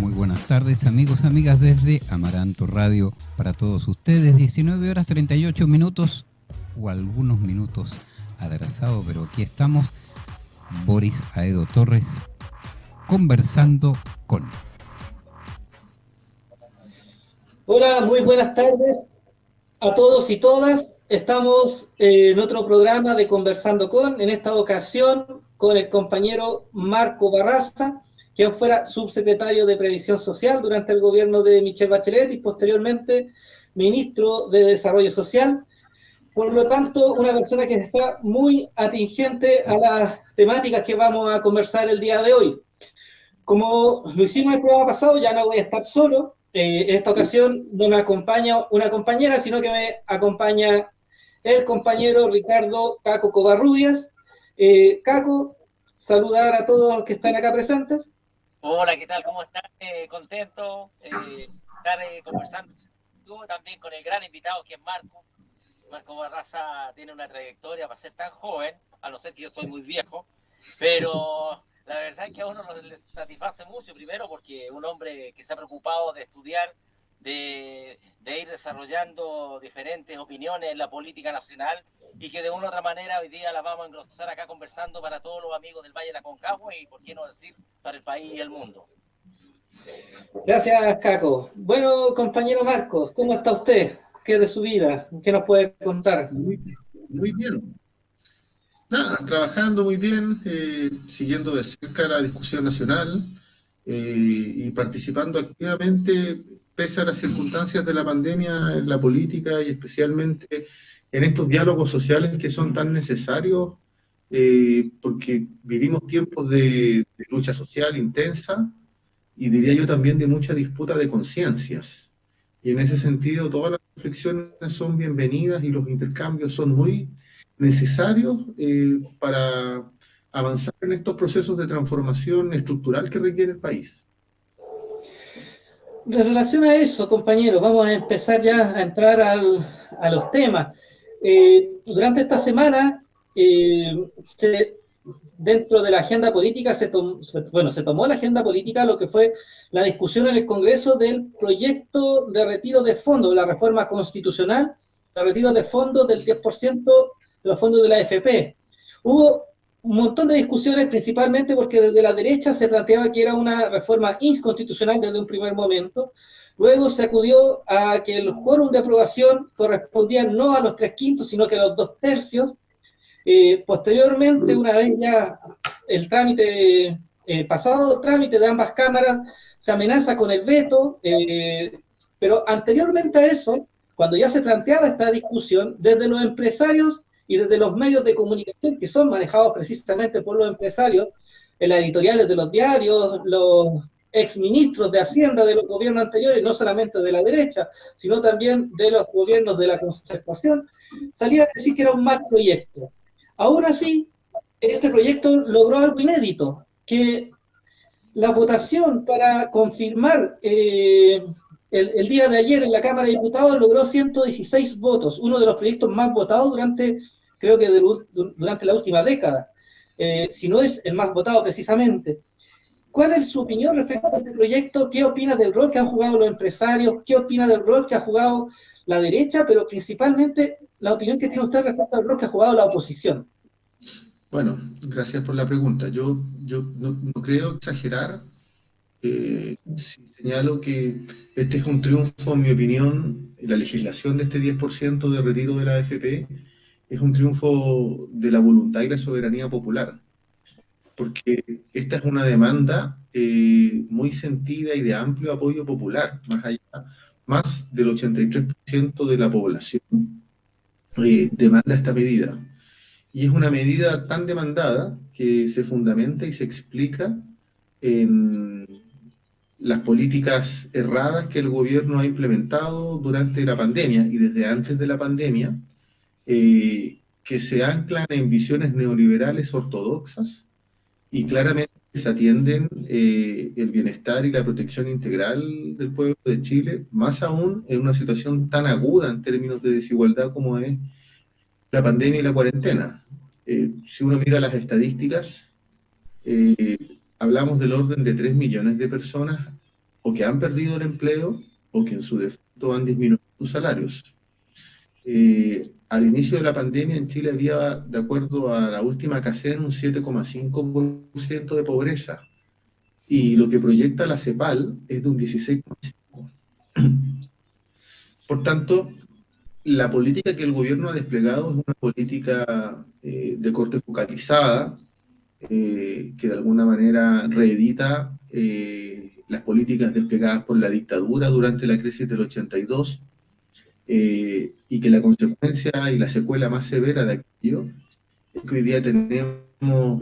Muy buenas tardes, amigos, amigas, desde Amaranto Radio para todos ustedes. 19 horas 38 minutos o algunos minutos atrasados, pero aquí estamos, Boris Aedo Torres, conversando con... Hola, muy buenas tardes a todos y todas. Estamos en otro programa de Conversando con, en esta ocasión con el compañero Marco Barraza, quien fuera subsecretario de Previsión Social durante el gobierno de Michelle Bachelet y posteriormente ministro de Desarrollo Social. Por lo tanto, una persona que está muy atingente a las temáticas que vamos a conversar el día de hoy. Como lo hicimos el programa pasado, ya no voy a estar solo. En esta ocasión no me acompaña una compañera, sino que me acompaña el compañero Ricardo Caco Covarrubias. Caco, saludar a todos los que están acá presentes. Hola, ¿qué tal? ¿Cómo están? Contento estar conversando también con el gran invitado que es Marco. Marco Barraza tiene una trayectoria para ser tan joven, a no ser que yo soy muy viejo, pero la verdad es que a uno le satisface mucho, primero porque un hombre que se ha preocupado de estudiar, de ir desarrollando diferentes opiniones en la política nacional y que de una u otra manera hoy día la vamos a engrosar acá conversando para todos los amigos del Valle de la Aconcagua y, por qué no decir, para el país y el mundo. Gracias, Caco. Bueno, compañero Marcos, ¿cómo está usted? ¿Qué es de su vida? ¿Qué nos puede contar? Muy bien. Nada, trabajando muy bien, siguiendo de cerca la discusión nacional y participando activamente, pese a las circunstancias de la pandemia, en la política y especialmente en estos diálogos sociales que son tan necesarios, porque vivimos tiempos de lucha social intensa y diría yo también de mucha disputa de conciencias. Y en ese sentido, todas las reflexiones son bienvenidas y los intercambios son muy necesarios para avanzar en estos procesos de transformación estructural que requiere el país. En relación a eso, compañeros, vamos a empezar ya a entrar a los temas. Durante esta semana, dentro de la agenda política, se tomó la agenda política lo que fue la discusión en el Congreso del proyecto de retiro de fondos, la reforma constitucional, de retiro de fondos del 10% de los fondos de la AFP. Hubo un montón de discusiones, principalmente porque desde la derecha se planteaba que era una reforma inconstitucional desde un primer momento. Luego se acudió a que el quórum de aprobación correspondía no a los 3/5, sino que a los 2/3. Posteriormente, una vez ya el trámite, pasado el trámite de ambas cámaras, se amenaza con el veto, pero anteriormente a eso, cuando ya se planteaba esta discusión, desde los empresarios y desde los medios de comunicación que son manejados precisamente por los empresarios, en las editoriales de los diarios, los exministros de Hacienda de los gobiernos anteriores, no solamente de la derecha, sino también de los gobiernos de la concertación, salía a decir que era un mal proyecto. Aún así, este proyecto logró algo inédito, que la votación para confirmar el día de ayer en la Cámara de Diputados logró 116 votos, uno de los proyectos más votados creo que durante la última década, si no es el más votado precisamente. ¿Cuál es su opinión respecto a este proyecto? ¿Qué opina del rol que han jugado los empresarios? ¿Qué opina del rol que ha jugado la derecha? Pero principalmente la opinión que tiene usted respecto al rol que ha jugado la oposición. Bueno, gracias por la pregunta. Yo no creo exagerar si señalo que este es un triunfo, en mi opinión, la legislación de este 10% de retiro de la AFP es un triunfo de la voluntad y la soberanía popular, porque esta es una demanda muy sentida y de amplio apoyo popular, más del 83% de la población demanda esta medida. Y es una medida tan demandada que se fundamenta y se explica en las políticas erradas que el gobierno ha implementado durante la pandemia y desde antes de la pandemia, que se anclan en visiones neoliberales ortodoxas y claramente se atienden el bienestar y la protección integral del pueblo de Chile, más aún en una situación tan aguda en términos de desigualdad como es la pandemia y la cuarentena. Si uno mira las estadísticas, hablamos del orden de 3 millones de personas o que han perdido el empleo o que en su defecto han disminuido sus salarios. Al inicio de la pandemia en Chile había, de acuerdo a la última CACEN, un 7,5% de pobreza, y lo que proyecta la CEPAL es de un 16,5%. Por tanto, la política que el gobierno ha desplegado es una política de corte focalizada, que de alguna manera reedita las políticas desplegadas por la dictadura durante la crisis del 82, y que la consecuencia y la secuela más severa de aquello es que hoy día tenemos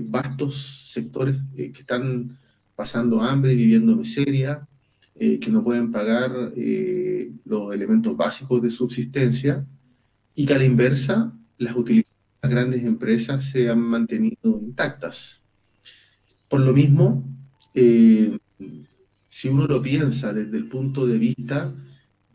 vastos sectores que están pasando hambre, viviendo miseria, que no pueden pagar los elementos básicos de subsistencia, y que a la inversa las utilidades de las grandes empresas se han mantenido intactas. Por lo mismo, si uno lo piensa desde el punto de vista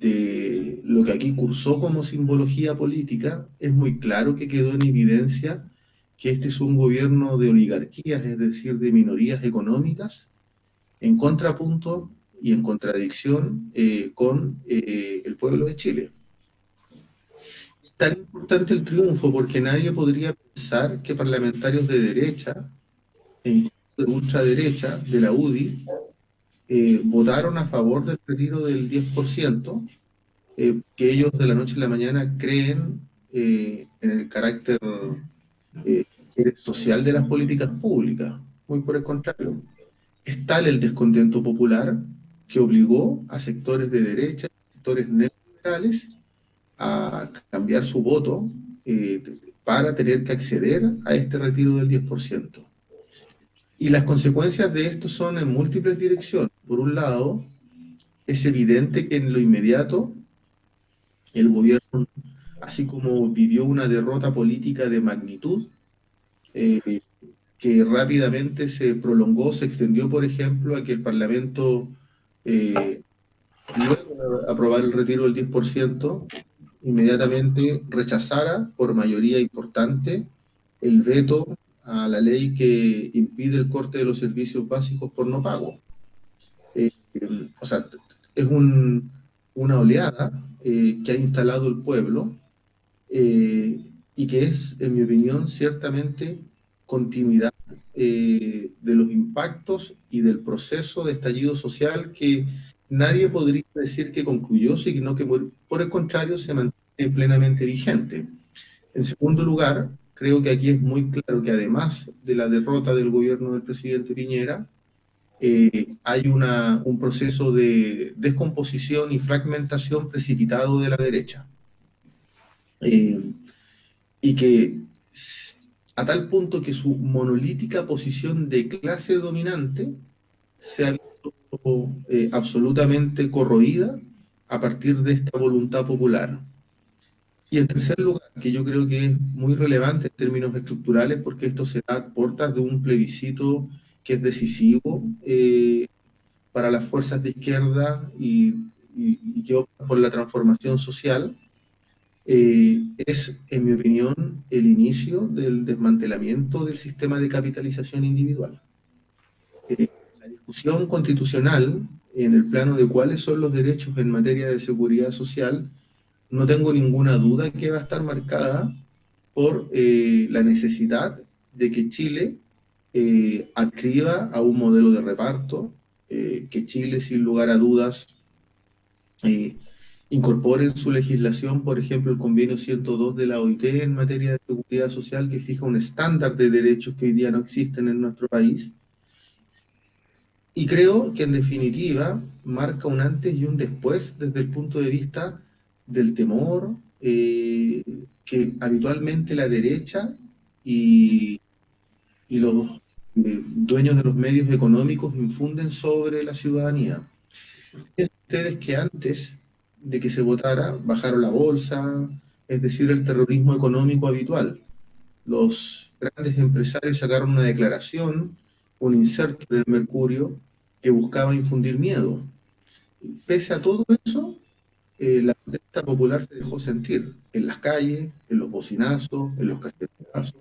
de lo que aquí cursó como simbología política, es muy claro que quedó en evidencia que este es un gobierno de oligarquías, es decir, de minorías económicas, en contrapunto y en contradicción con el pueblo de Chile. Tan importante el triunfo porque nadie podría pensar que parlamentarios de derecha e incluso de ultraderecha, de la UDI, votaron a favor del retiro del 10%, que ellos de la noche a la mañana creen en el carácter eh, social de las políticas públicas. Muy por el contrario. Es tal el descontento popular que obligó a sectores de derecha, sectores neoliberales, a cambiar su voto para tener que acceder a este retiro del 10%. Y las consecuencias de esto son en múltiples direcciones. Por un lado, es evidente que en lo inmediato el gobierno, así como vivió una derrota política de magnitud, que rápidamente se prolongó, se extendió, por ejemplo, a que el Parlamento, luego de aprobar el retiro del 10%, inmediatamente rechazara por mayoría importante el veto a la ley que impide el corte de los servicios básicos por no pago. O sea, es una oleada que ha instalado el pueblo, y que es, en mi opinión, ciertamente continuidad de los impactos y del proceso de estallido social que nadie podría decir que concluyó, sino que por el contrario se mantiene plenamente vigente. En segundo lugar, creo que aquí es muy claro que además de la derrota del gobierno del presidente Piñera, hay un proceso de descomposición y fragmentación precipitado de la derecha. Y que a tal punto que su monolítica posición de clase dominante se ha visto absolutamente corroída a partir de esta voluntad popular. Y en tercer lugar, que yo creo que es muy relevante en términos estructurales, porque esto se da a puertas de un plebiscito que es decisivo para las fuerzas de izquierda y que optan por la transformación social, es, en mi opinión, el inicio del desmantelamiento del sistema de capitalización individual. La discusión constitucional en el plano de cuáles son los derechos en materia de seguridad social, no tengo ninguna duda que va a estar marcada por la necesidad de que Chile adscriba a un modelo de reparto, que Chile, sin lugar a dudas, incorpore en su legislación, por ejemplo, el convenio 102 de la OIT en materia de seguridad social, que fija un estándar de derechos que hoy día no existen en nuestro país. Y creo que en definitiva marca un antes y un después desde el punto de vista del temor que habitualmente la derecha y los dueños de los medios económicos infunden sobre la ciudadanía. Fíjense ustedes que antes de que se votara bajaron la bolsa, es decir, el terrorismo económico habitual. Los grandes empresarios sacaron una declaración, un inserto en el Mercurio, que buscaba infundir miedo. Pese a todo eso, la protesta popular se dejó sentir en las calles, en los bocinazos, en los cacerolazos.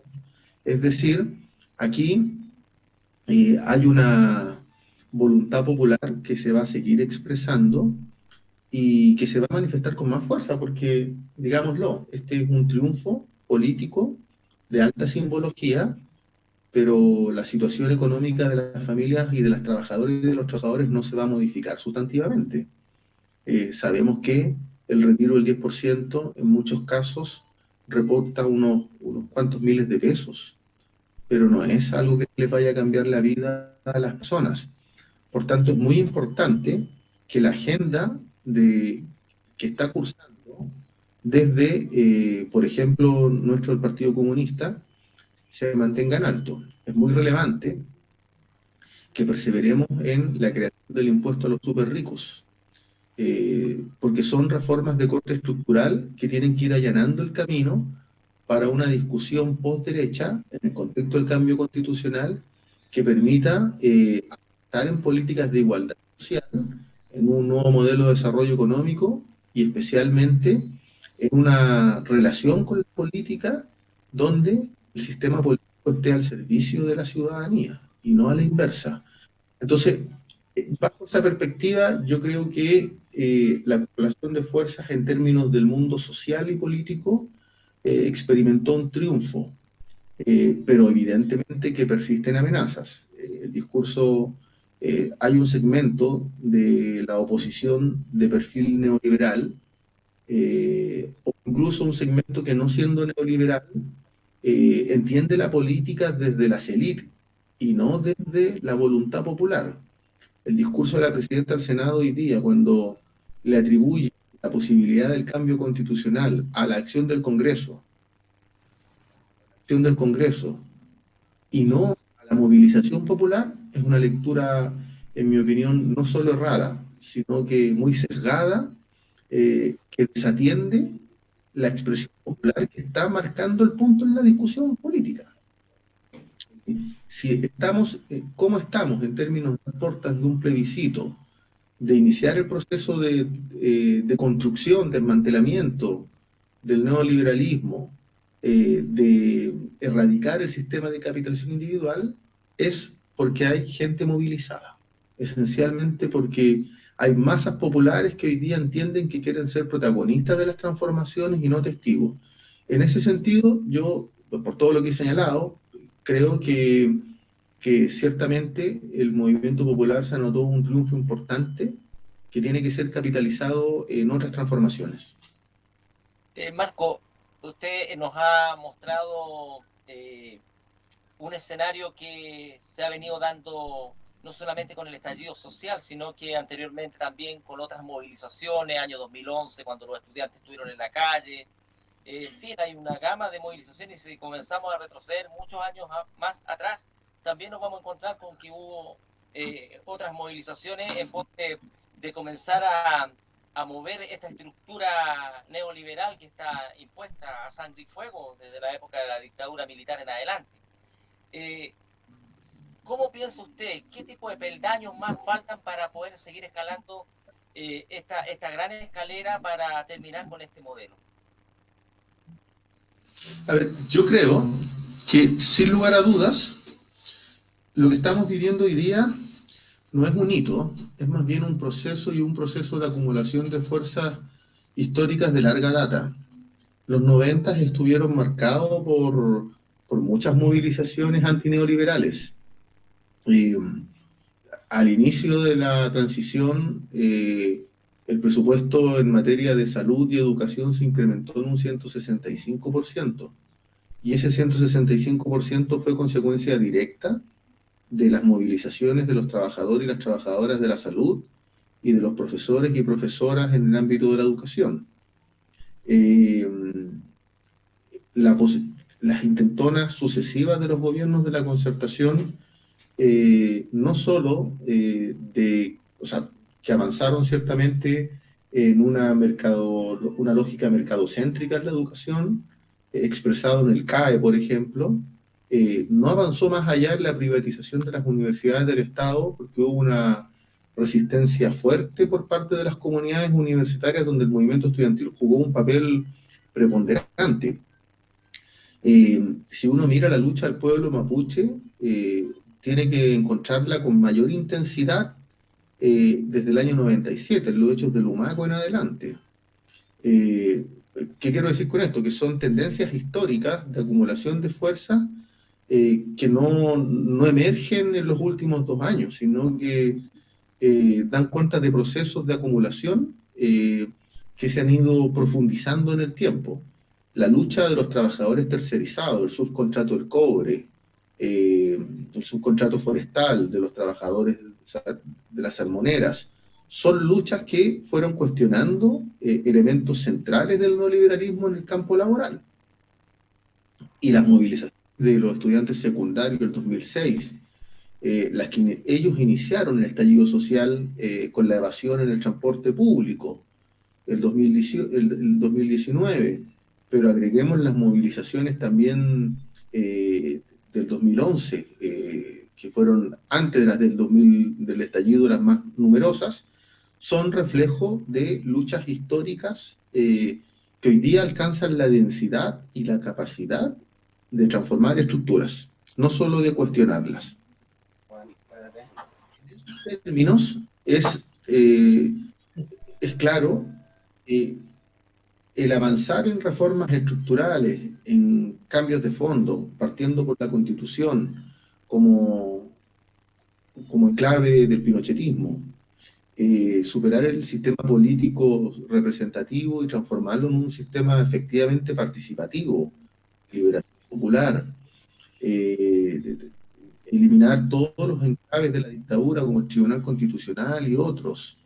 Es decir, aquí hay una voluntad popular que se va a seguir expresando y que se va a manifestar con más fuerza, porque, digámoslo, este es un triunfo político de alta simbología, pero la situación económica de las familias y de las trabajadoras y de los trabajadores no se va a modificar sustantivamente. Sabemos que el retiro del 10% en muchos casos reporta unos cuantos miles de pesos, pero no es algo que les vaya a cambiar la vida a las personas. Por tanto, es muy importante que la agenda que está cursando desde, por ejemplo, nuestro el Partido Comunista, se mantenga en alto. Es muy relevante que perseveremos en la creación del impuesto a los súper ricos, porque son reformas de corte estructural que tienen que ir allanando el camino para una discusión post-derecha en el contexto del cambio constitucional que permita avanzar en políticas de igualdad social, en un nuevo modelo de desarrollo económico y especialmente en una relación con la política donde el sistema político esté al servicio de la ciudadanía y no a la inversa. Entonces, bajo esa perspectiva, yo creo que la correlación de fuerzas en términos del mundo social y político experimentó un triunfo, pero evidentemente que persisten amenazas. El discurso, hay un segmento de la oposición de perfil neoliberal, o incluso un segmento que no siendo neoliberal, entiende la política desde las élites y no desde la voluntad popular. El discurso de la presidenta del Senado hoy día, cuando le atribuye la posibilidad del cambio constitucional a la acción del Congreso, y no a la movilización popular, es una lectura, en mi opinión, no solo errada, sino que muy sesgada, que desatiende la expresión popular que está marcando el punto en la discusión política. Si estamos, ¿cómo estamos en términos de puertas de un plebiscito, de iniciar el proceso de construcción, desmantelamiento del neoliberalismo, de erradicar el sistema de capitalización individual, es porque hay gente movilizada, esencialmente porque hay masas populares que hoy día entienden que quieren ser protagonistas de las transformaciones y no testigos. En ese sentido, yo, por todo lo que he señalado, creo que ciertamente el movimiento popular se anotó un triunfo importante que tiene que ser capitalizado en otras transformaciones. Marco, usted nos ha mostrado un escenario que se ha venido dando no solamente con el estallido social, sino que anteriormente también con otras movilizaciones, año 2011, cuando los estudiantes estuvieron en la calle. En fin, hay una gama de movilizaciones y si comenzamos a retroceder muchos años más atrás, también nos vamos a encontrar con que hubo otras movilizaciones en pos de comenzar a mover esta estructura neoliberal que está impuesta a sangre y fuego desde la época de la dictadura militar en adelante. ¿Cómo piensa usted? ¿Qué tipo de peldaños más faltan para poder seguir escalando esta gran escalera para terminar con este modelo? A ver, yo creo que sin lugar a dudas, lo que estamos viviendo hoy día no es un hito, es más bien un proceso y un proceso de acumulación de fuerzas históricas de larga data. Los 90 estuvieron marcados por muchas movilizaciones antineoliberales. Al inicio de la transición, el presupuesto en materia de salud y educación se incrementó en un 165%, y ese 165% fue consecuencia directa de las movilizaciones de los trabajadores y las trabajadoras de la salud y de los profesores y profesoras en el ámbito de la educación. Las intentonas sucesivas de los gobiernos de la concertación, no solo que avanzaron ciertamente en una lógica mercadocéntrica en la educación, expresado en el CAE, por ejemplo, no avanzó más allá en la privatización de las universidades del Estado, porque hubo una resistencia fuerte por parte de las comunidades universitarias, donde el movimiento estudiantil jugó un papel preponderante. Si uno mira la lucha del pueblo mapuche, tiene que encontrarla con mayor intensidad desde el año 97, en los hechos de Lumaco en adelante. Eh, ¿Qué quiero decir con esto? Que son tendencias históricas de acumulación de fuerza que no emergen en los últimos 2 años, sino que dan cuenta de procesos de acumulación que se han ido profundizando en el tiempo. La lucha de los trabajadores tercerizados, el subcontrato del cobre, el subcontrato forestal, de los trabajadores de las salmoneras, son luchas que fueron cuestionando elementos centrales del neoliberalismo en el campo laboral. Y las movilizaciones de los estudiantes secundarios del 2006, las que ellos iniciaron el estallido social con la evasión en el transporte público, el 2019, pero agreguemos las movilizaciones también del 2011, que fueron antes de las del estallido, las más numerosas, son reflejo de luchas históricas que hoy día alcanzan la densidad y la capacidad de transformar estructuras, no solo de cuestionarlas. En términos, es claro, el avanzar en reformas estructurales, en cambios de fondo, partiendo por la Constitución como clave del pinochetismo, superar el sistema político representativo y transformarlo en un sistema efectivamente participativo, liberación popular, eliminar todos los enclaves de la dictadura como el Tribunal Constitucional y otros,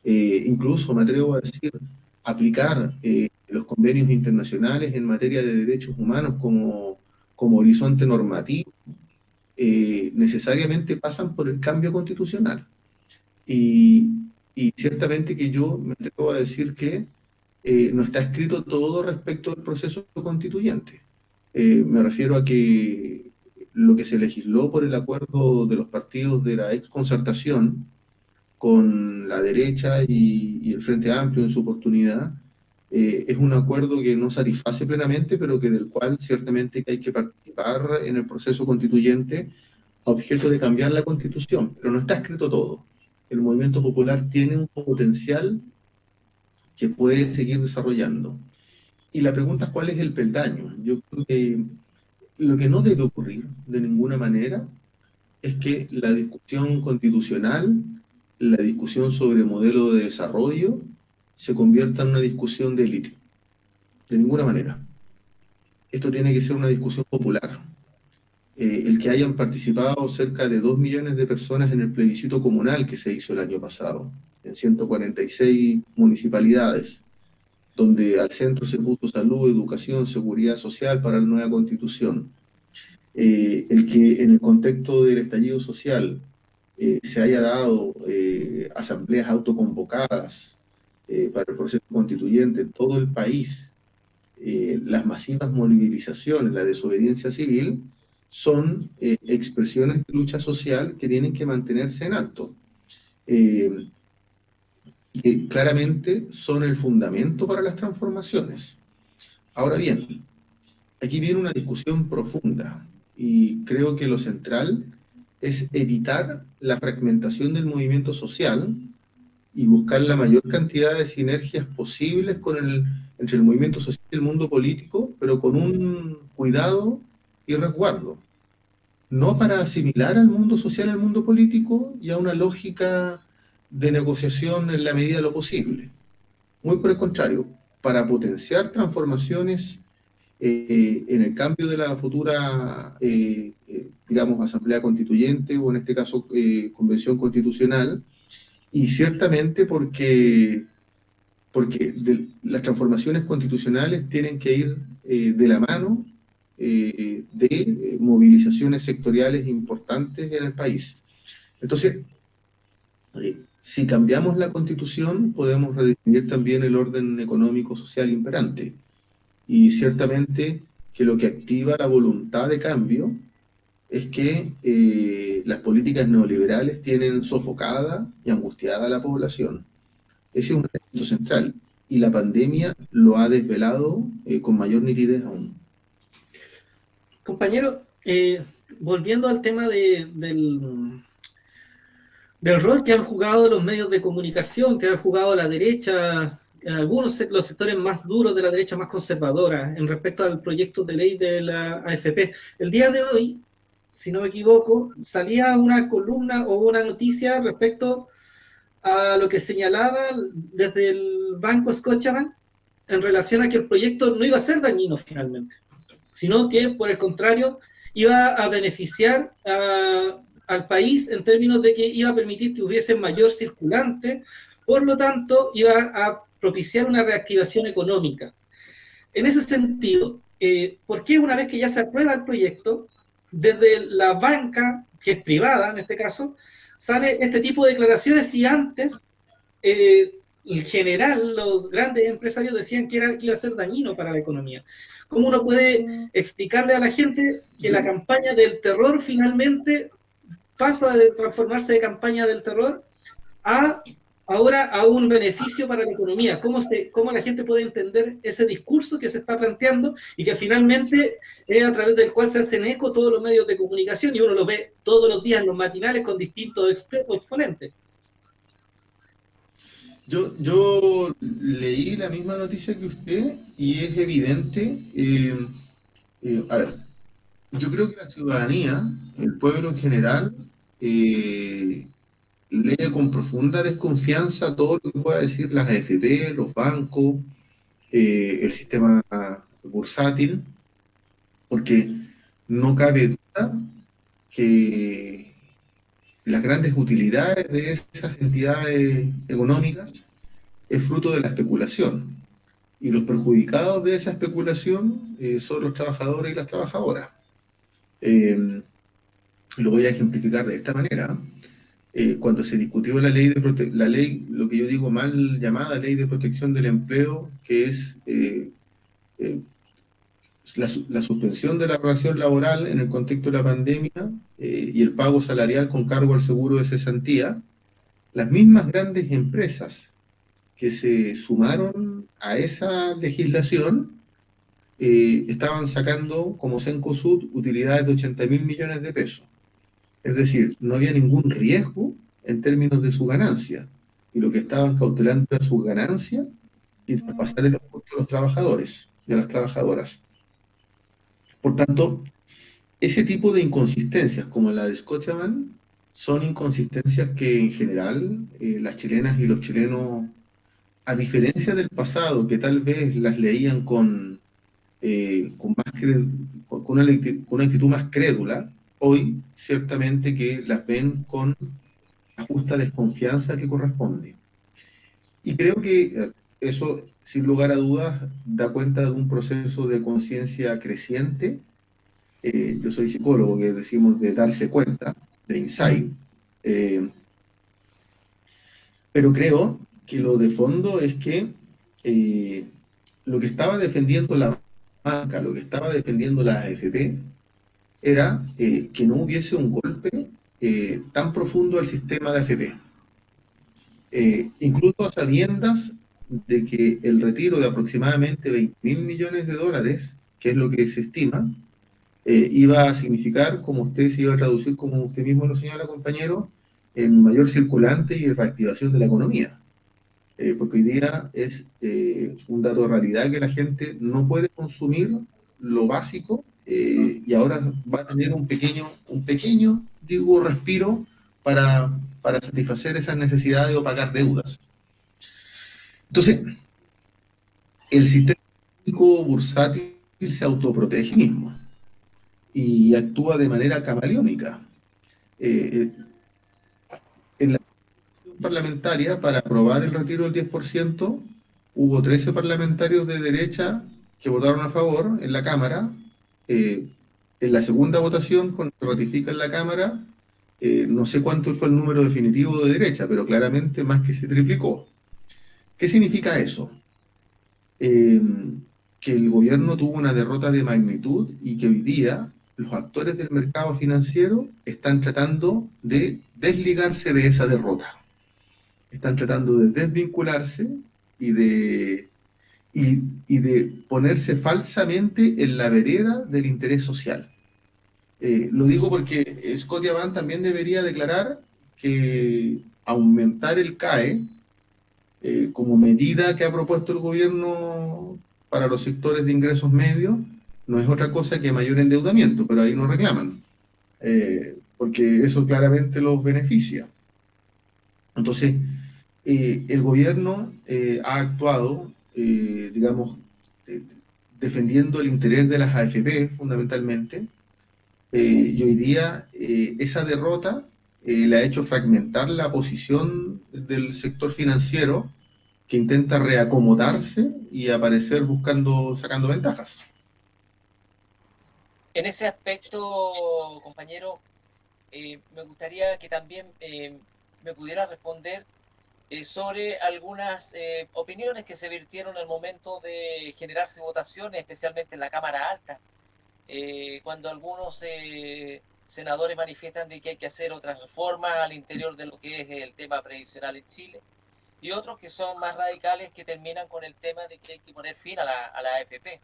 incluso me atrevo a decir, aplicar los convenios internacionales en materia de derechos humanos como horizonte normativo, necesariamente pasan por el cambio constitucional. Y ciertamente que yo me atrevo a decir que no está escrito todo respecto al proceso constituyente. Me refiero a que lo que se legisló por el acuerdo de los partidos de la exconcertación con la derecha y el Frente Amplio en su oportunidad, es un acuerdo que no satisface plenamente, pero que del cual ciertamente hay que participar en el proceso constituyente a objeto de cambiar la Constitución, pero no está escrito todo. El movimiento popular tiene un potencial que puede seguir desarrollando. Y la pregunta es cuál es el peldaño. Yo creo que lo que no debe ocurrir de ninguna manera es que la discusión constitucional, la discusión sobre modelo de desarrollo, se convierta en una discusión de élite. De ninguna manera. Esto tiene que ser una discusión popular. El que hayan participado cerca de 2 millones de personas en el plebiscito comunal que se hizo el año pasado, en 146 municipalidades, donde al centro se puso salud, educación, seguridad social para la nueva constitución. El que en el contexto del estallido social se haya dado asambleas autoconvocadas para el proceso constituyente en todo el país, las masivas movilizaciones, la desobediencia civil, son expresiones de lucha social que tienen que mantenerse en alto. Que claramente son el fundamento para las transformaciones. Ahora bien, aquí viene una discusión profunda y creo que lo central es evitar la fragmentación del movimiento social y buscar la mayor cantidad de sinergias posibles entre el movimiento social y el mundo político, pero con un cuidado y resguardo. No para asimilar al mundo social al mundo político y a una lógica de negociación en la medida de lo posible. Muy por el contrario, para potenciar transformaciones en el cambio de la futura, digamos, Asamblea Constituyente o en este caso Convención Constitucional, y ciertamente porque las transformaciones constitucionales tienen que ir de la mano de movilizaciones sectoriales importantes en el país. Entonces, si cambiamos la Constitución, podemos redefinir también el orden económico social imperante. Y ciertamente que lo que activa la voluntad de cambio es que las políticas neoliberales tienen sofocada y angustiada a la población. Ese es un elemento central. Y la pandemia lo ha desvelado con mayor nitidez aún. Compañero, volviendo al tema del rol que han jugado los medios de comunicación, que ha jugado la derecha, los sectores más duros de la derecha, más conservadora, en respecto al proyecto de ley de la AFP. El día de hoy, si no me equivoco, salía una columna o una noticia respecto a lo que señalaba desde el Banco Scotiabank en relación a que el proyecto no iba a ser dañino finalmente, sino que, por el contrario, iba a beneficiar al país en términos de que iba a permitir que hubiese mayor circulante, por lo tanto, iba a propiciar una reactivación económica. En ese sentido, ¿por qué una vez que ya se aprueba el proyecto, desde la banca, que es privada en este caso, sale este tipo de declaraciones y antes en general los grandes empresarios decían que iba a ser dañino para la economía? ¿Cómo uno puede explicarle a la gente que la campaña del terror finalmente pasa de transformarse de campaña del terror ahora a un beneficio para la economía? ¿Cómo la gente puede entender ese discurso que se está planteando y que finalmente es a través del cual se hacen eco todos los medios de comunicación y uno lo ve todos los días en los matinales con distintos exponentes? Yo leí la misma noticia que usted y es evidente, a ver, yo creo que la ciudadanía, el pueblo en general, lee con profunda desconfianza todo lo que pueda decir las AFP, los bancos, el sistema bursátil, porque no cabe duda que las grandes utilidades de esas entidades económicas es fruto de la especulación. Y los perjudicados de esa especulación son los trabajadores y las trabajadoras. Lo voy a ejemplificar de esta manera. Cuando se discutió la ley, lo que yo digo mal llamada Ley de Protección del Empleo, que es la suspensión de la relación laboral en el contexto de la pandemia y el pago salarial con cargo al seguro de cesantía, las mismas grandes empresas que se sumaron a esa legislación estaban sacando como Cencosud utilidades de 80.000 millones de pesos. Es decir, no había ningún riesgo en términos de su ganancia. Y lo que estaban cautelando era su ganancia y traspasarle los costos a los trabajadores y a las trabajadoras. Por tanto, ese tipo de inconsistencias como la de Scotiabank son inconsistencias que en general las chilenas y los chilenos, a diferencia del pasado, que tal vez las leían con una actitud más crédula, hoy ciertamente que las ven con la justa desconfianza que corresponde. Y creo que eso, sin lugar a dudas, da cuenta de un proceso de conciencia creciente. Yo soy psicólogo, que decimos de darse cuenta, de insight, pero creo que lo de fondo es que lo que estaba defendiendo la banca, lo que estaba defendiendo la AFP, era que no hubiese un golpe tan profundo al sistema de AFP. Incluso a sabiendas de que el retiro de aproximadamente 20.000 millones de dólares, que es lo que se estima, iba a significar, como usted se iba a traducir, como usted mismo lo señala, compañero, en mayor circulante y reactivación de la economía. Porque hoy día es un dato de realidad que la gente no puede consumir lo básico y ahora va a tener un pequeño, digo, respiro para satisfacer esas necesidades o pagar deudas. Entonces, el sistema económico bursátil se autoprotege mismo y actúa de manera camaleónica. En la parlamentaria, para aprobar el retiro del 10%, hubo 13 parlamentarios de derecha que votaron a favor en la Cámara. En la segunda votación, cuando se ratifica en la Cámara, no sé cuánto fue el número definitivo de derecha, pero claramente más que se triplicó. ¿Qué significa eso? Que el gobierno tuvo una derrota de magnitud y que hoy día los actores del mercado financiero están tratando de desligarse de esa derrota. Están tratando de desvincularse y de ponerse falsamente en la vereda del interés social. Lo digo porque Scotiabank también debería declarar que aumentar el CAE como medida que ha propuesto el gobierno para los sectores de ingresos medios no es otra cosa que mayor endeudamiento, pero ahí no reclaman, porque eso claramente los beneficia. Entonces, el gobierno ha actuado, digamos, eh, defendiendo el interés de las AFP fundamentalmente, y hoy día esa derrota le ha hecho fragmentar la posición del sector financiero que intenta reacomodarse y aparecer buscando, sacando ventajas. En ese aspecto, compañero, me gustaría que también me pudiera responder sobre algunas opiniones que se vertieron al momento de generarse votaciones, especialmente en la Cámara Alta, cuando algunos senadores manifiestan de que hay que hacer otras reformas al interior de lo que es el tema previsional en Chile, y otros que son más radicales que terminan con el tema de que hay que poner fin a la AFP.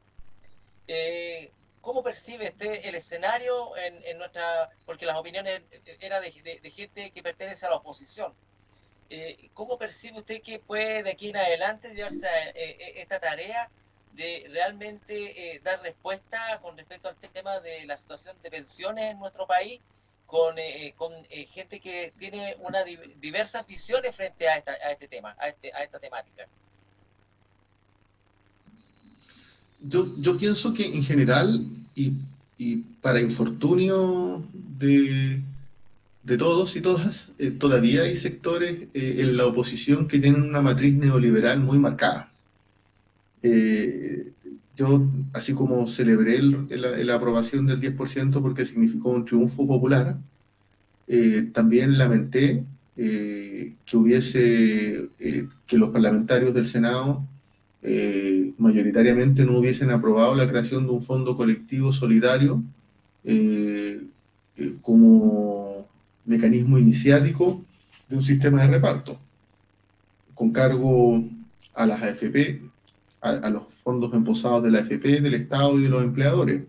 ¿Cómo percibe usted el escenario en nuestra, porque las opiniones eran de gente que pertenece a la oposición? ¿Cómo percibe usted que puede de aquí en adelante llevarse esta tarea de realmente dar respuesta con respecto al tema de la situación de pensiones en nuestro país, con gente que tiene diversas visiones frente a este tema, a esta temática? Yo pienso que en general, y para infortunio de todos y todas, todavía hay sectores en la oposición que tienen una matriz neoliberal muy marcada. Yo, así como celebré la aprobación del 10% porque significó un triunfo popular, también lamenté que los parlamentarios del Senado mayoritariamente no hubiesen aprobado la creación de un fondo colectivo solidario como mecanismo iniciático de un sistema de reparto, con cargo a las AFP, a los fondos emposados de la AFP, del Estado y de los empleadores.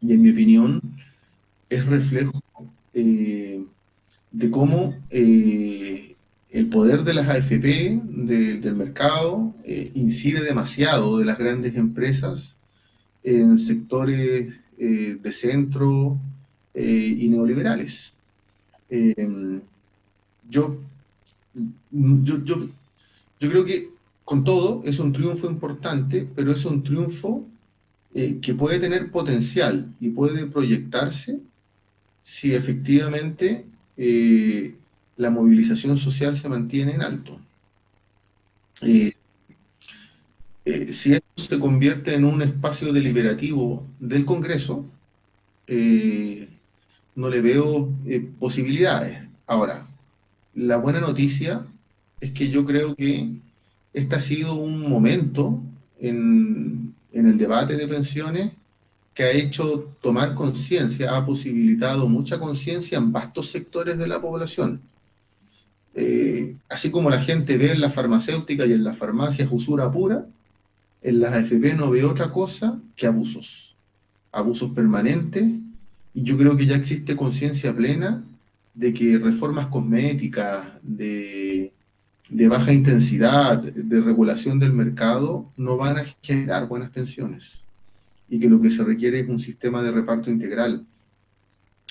Y en mi opinión, es reflejo de cómo el poder de las AFP, del mercado, incide demasiado de las grandes empresas en sectores de centro y neoliberales. Yo, yo creo que con todo es un triunfo importante, pero es un triunfo que puede tener potencial y puede proyectarse si efectivamente la movilización social se mantiene en alto. Si esto se convierte en un espacio deliberativo del Congreso, no le veo posibilidades. Ahora, la buena noticia es que yo creo que este ha sido un momento en el debate de pensiones que ha hecho tomar conciencia, ha posibilitado mucha conciencia en vastos sectores de la población. Así como la gente ve en la farmacéutica y en las farmacias usura pura, en las AFP no ve otra cosa que abusos permanentes, y yo creo que ya existe conciencia plena de que reformas cosméticas, de baja intensidad, de regulación del mercado, no van a generar buenas pensiones, y que lo que se requiere es un sistema de reparto integral.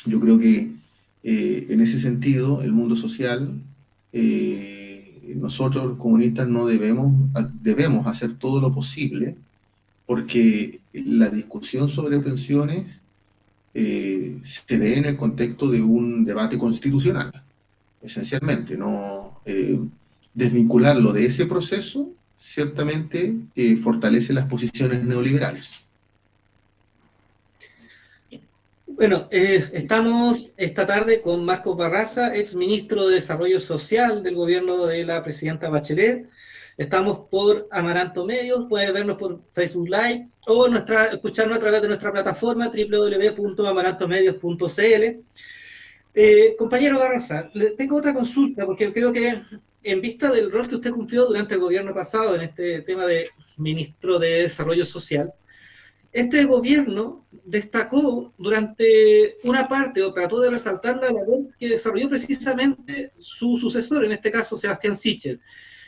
Yo creo que en ese sentido, el mundo social, nosotros comunistas no debemos hacer todo lo posible porque la discusión sobre pensiones se dé en el contexto de un debate constitucional, esencialmente, no desvincularlo de ese proceso ciertamente fortalece las posiciones neoliberales. Bueno, estamos esta tarde con Marcos Barraza, ex ministro de Desarrollo Social del gobierno de la presidenta Bachelet. Estamos por Amaranto Medios, puede vernos por Facebook Live o escucharnos a través de nuestra plataforma www.amarantomedios.cl. Compañero Barraza, le tengo otra consulta, porque creo que en vista del rol que usted cumplió durante el gobierno pasado en este tema de ministro de Desarrollo Social, este gobierno destacó durante una parte, o trató de resaltar la labor que desarrolló precisamente su sucesor, en este caso Sebastián Sichel,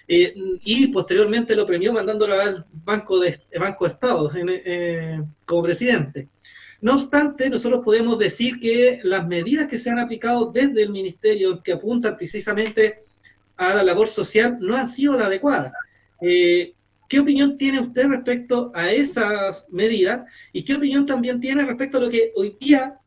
y posteriormente lo premió mandándolo al Banco de Estado como presidente. No obstante, nosotros podemos decir que las medidas que se han aplicado desde el ministerio, que apuntan precisamente a la labor social, no han sido las adecuadas. ¿Qué opinión tiene usted respecto a esas medidas? ¿Y qué opinión también tiene respecto a lo que hoy día,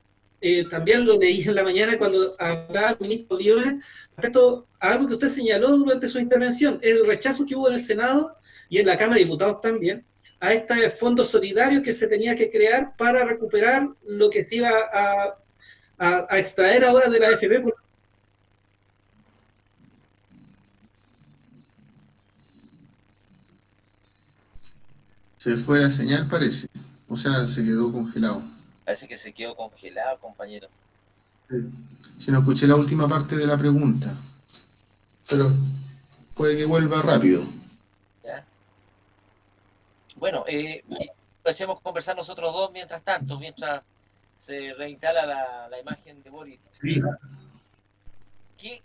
también lo leí en la mañana cuando hablaba el ministro Briones, respecto a algo que usted señaló durante su intervención, el rechazo que hubo en el Senado y en la Cámara de Diputados también, a este fondo solidario que se tenía que crear para recuperar lo que se iba a extraer ahora de la AFP? Se fue la señal, parece. O sea, se quedó congelado. Parece que se quedó congelado, compañero. Si no escuché la última parte de la pregunta, pero puede que vuelva rápido. ¿Ya? Bueno, hacemos conversar nosotros dos mientras tanto, mientras se reinstala la imagen de Boris. Sí. ¿Qué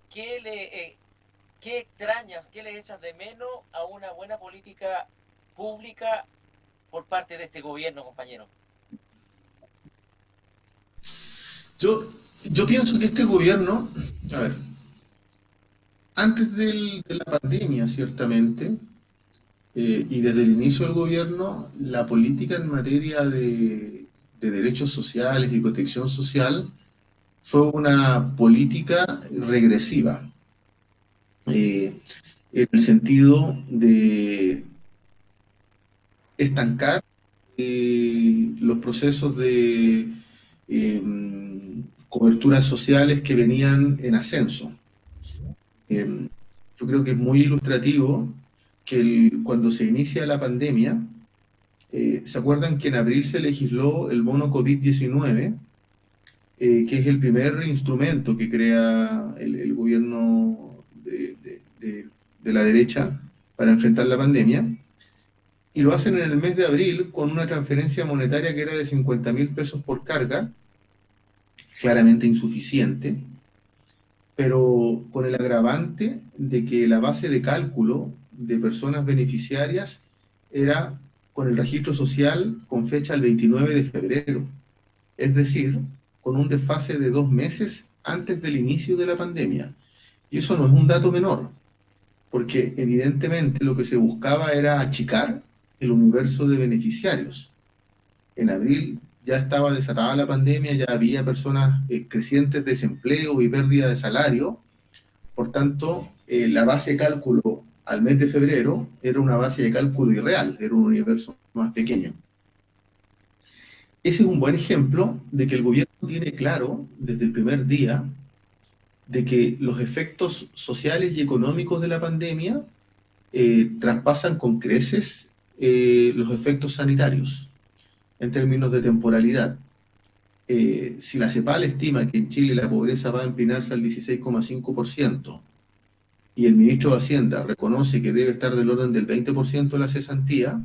extrañas, qué le echas de menos a una buena política pública por parte de este gobierno, compañero? Yo pienso que este gobierno, a ver, antes de la pandemia, ciertamente, y desde el inicio del gobierno, la política en materia de derechos sociales y protección social fue una política regresiva, en el sentido de estancar los procesos de coberturas sociales que venían en ascenso. Yo creo que es muy ilustrativo que cuando se inicia la pandemia, ¿se acuerdan que en abril se legisló el bono COVID-19, que es el primer instrumento que crea el gobierno de la derecha para enfrentar la pandemia? Y lo hacen en el mes de abril con una transferencia monetaria que era de 50.000 pesos por carga, claramente insuficiente, pero con el agravante de que la base de cálculo de personas beneficiarias era con el registro social con fecha el 29 de febrero, es decir, con un desfase de 2 meses antes del inicio de la pandemia. Y eso no es un dato menor, porque evidentemente lo que se buscaba era achicar el universo de beneficiarios. En abril ya estaba desatada la pandemia, ya había personas crecientes desempleo y pérdida de salario, por tanto, la base de cálculo al mes de febrero era una base de cálculo irreal, era un universo más pequeño. Ese es un buen ejemplo de que el gobierno tiene claro desde el primer día de que los efectos sociales y económicos de la pandemia traspasan con creces los efectos sanitarios en términos de temporalidad. Si la CEPAL estima que en Chile la pobreza va a empinarse al 16,5% y el ministro de Hacienda reconoce que debe estar del orden del 20% de la cesantía,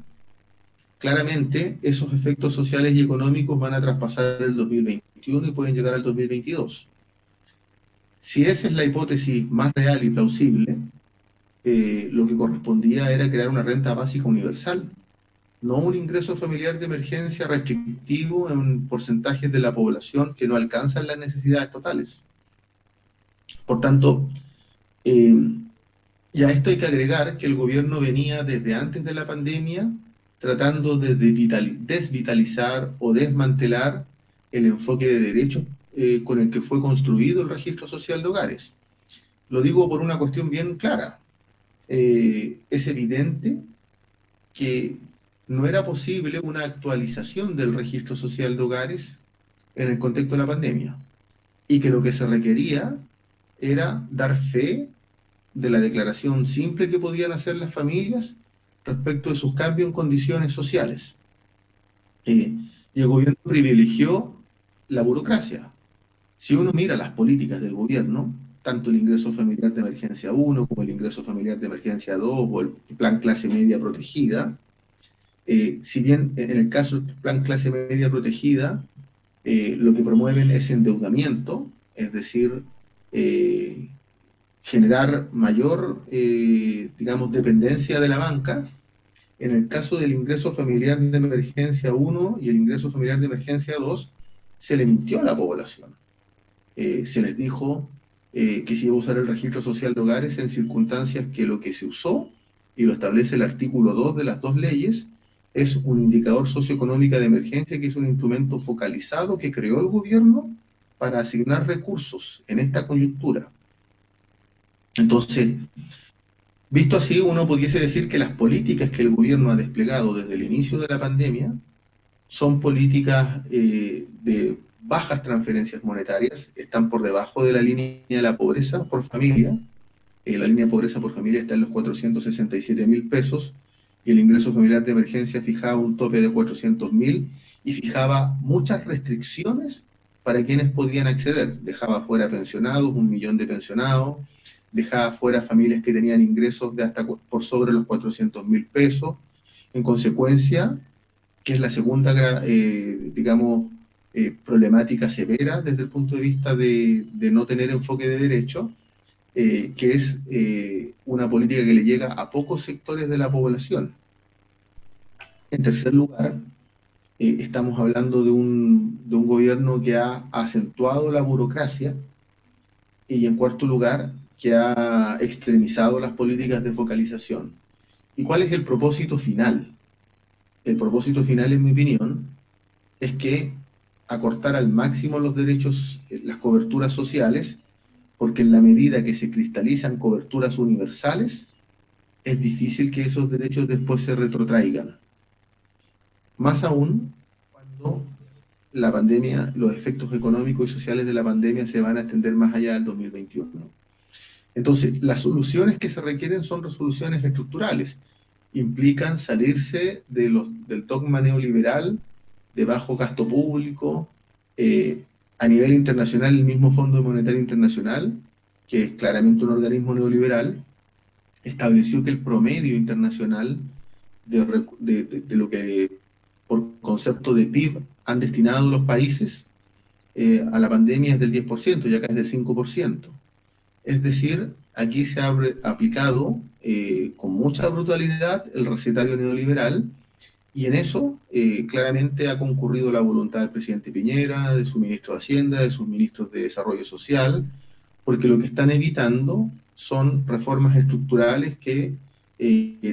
claramente esos efectos sociales y económicos van a traspasar el 2021 y pueden llegar al 2022. Si esa es la hipótesis más real y plausible, lo que correspondía era crear una renta básica universal, no un ingreso familiar de emergencia restrictivo en porcentajes de la población que no alcanzan las necesidades totales. Por tanto, y a esto hay que agregar que el gobierno venía desde antes de la pandemia tratando de desvitalizar o desmantelar el enfoque de derechos con el que fue construido el registro social de hogares. Lo digo por una cuestión bien clara. Es evidente que no era posible una actualización del registro social de hogares en el contexto de la pandemia, y que lo que se requería era dar fe de la declaración simple que podían hacer las familias respecto de sus cambios en condiciones sociales. Y el gobierno privilegió la burocracia. Si uno mira las políticas del gobierno, tanto el ingreso familiar de emergencia 1 como el ingreso familiar de emergencia 2 o el plan clase media protegida, si bien en el caso del plan clase media protegida, lo que promueven es endeudamiento, es decir, generar mayor, digamos, dependencia de la banca. En el caso del ingreso familiar de emergencia 1 y el ingreso familiar de emergencia 2, se le mintió a la población. Se les dijo que se iba a usar el registro social de hogares en circunstancias que lo que se usó, y lo establece el artículo 2 de las dos leyes, es un indicador socioeconómico de emergencia, que es un instrumento focalizado que creó el gobierno para asignar recursos en esta coyuntura. Entonces, visto así, uno pudiese decir que las políticas que el gobierno ha desplegado desde el inicio de la pandemia son políticas de bajas transferencias monetarias, están por debajo de la línea de la pobreza por familia. La línea de pobreza por familia está en los 467.000 pesos, y el ingreso familiar de emergencia fijaba un tope de 400.000 y fijaba muchas restricciones para quienes podían acceder. Dejaba fuera pensionados, 1 millón de pensionados, dejaba fuera familias que tenían ingresos de hasta por sobre los 400.000 pesos. En consecuencia, que es la segunda, digamos, problemática severa desde el punto de vista de no tener enfoque de derecho, que es una política que le llega a pocos sectores de la población. En tercer lugar, estamos hablando de un gobierno que ha acentuado la burocracia, y en cuarto lugar, que ha extremizado las políticas de focalización. ¿Y cuál es el propósito final? El propósito final, en mi opinión, es que acortar al máximo los derechos, las coberturas sociales, porque en la medida que se cristalizan coberturas universales, es difícil que esos derechos después se retrotraigan. Más aún cuando la pandemia, los efectos económicos y sociales de la pandemia se van a extender más allá del 2021. Entonces, las soluciones que se requieren son resoluciones estructurales. Implican salirse del dogma neoliberal, de bajo gasto público. A nivel internacional, el mismo Fondo Monetario Internacional, que es claramente un organismo neoliberal, estableció que el promedio internacional de lo que por concepto de PIB han destinado los países a la pandemia es del 10%, y acá es del 5%. Es decir, aquí se ha aplicado con mucha brutalidad el recetario neoliberal, y en eso claramente ha concurrido la voluntad del presidente Piñera, de su ministro de Hacienda, de sus ministros de Desarrollo Social, porque lo que están evitando son reformas estructurales que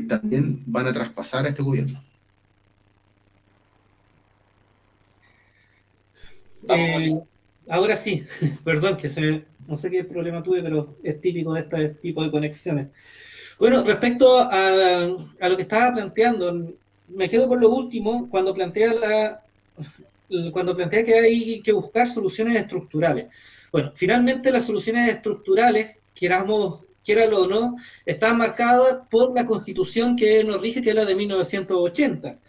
también van a traspasar a este gobierno. Ahora sí, perdón, no sé qué problema tuve, pero es típico de este tipo de conexiones. Bueno, respecto a lo que estaba planteando, me quedo con lo último, cuando plantea que hay que buscar soluciones estructurales. Bueno, finalmente las soluciones estructurales, quieralo o no, están marcadas por la Constitución que nos rige, que es la de 1980,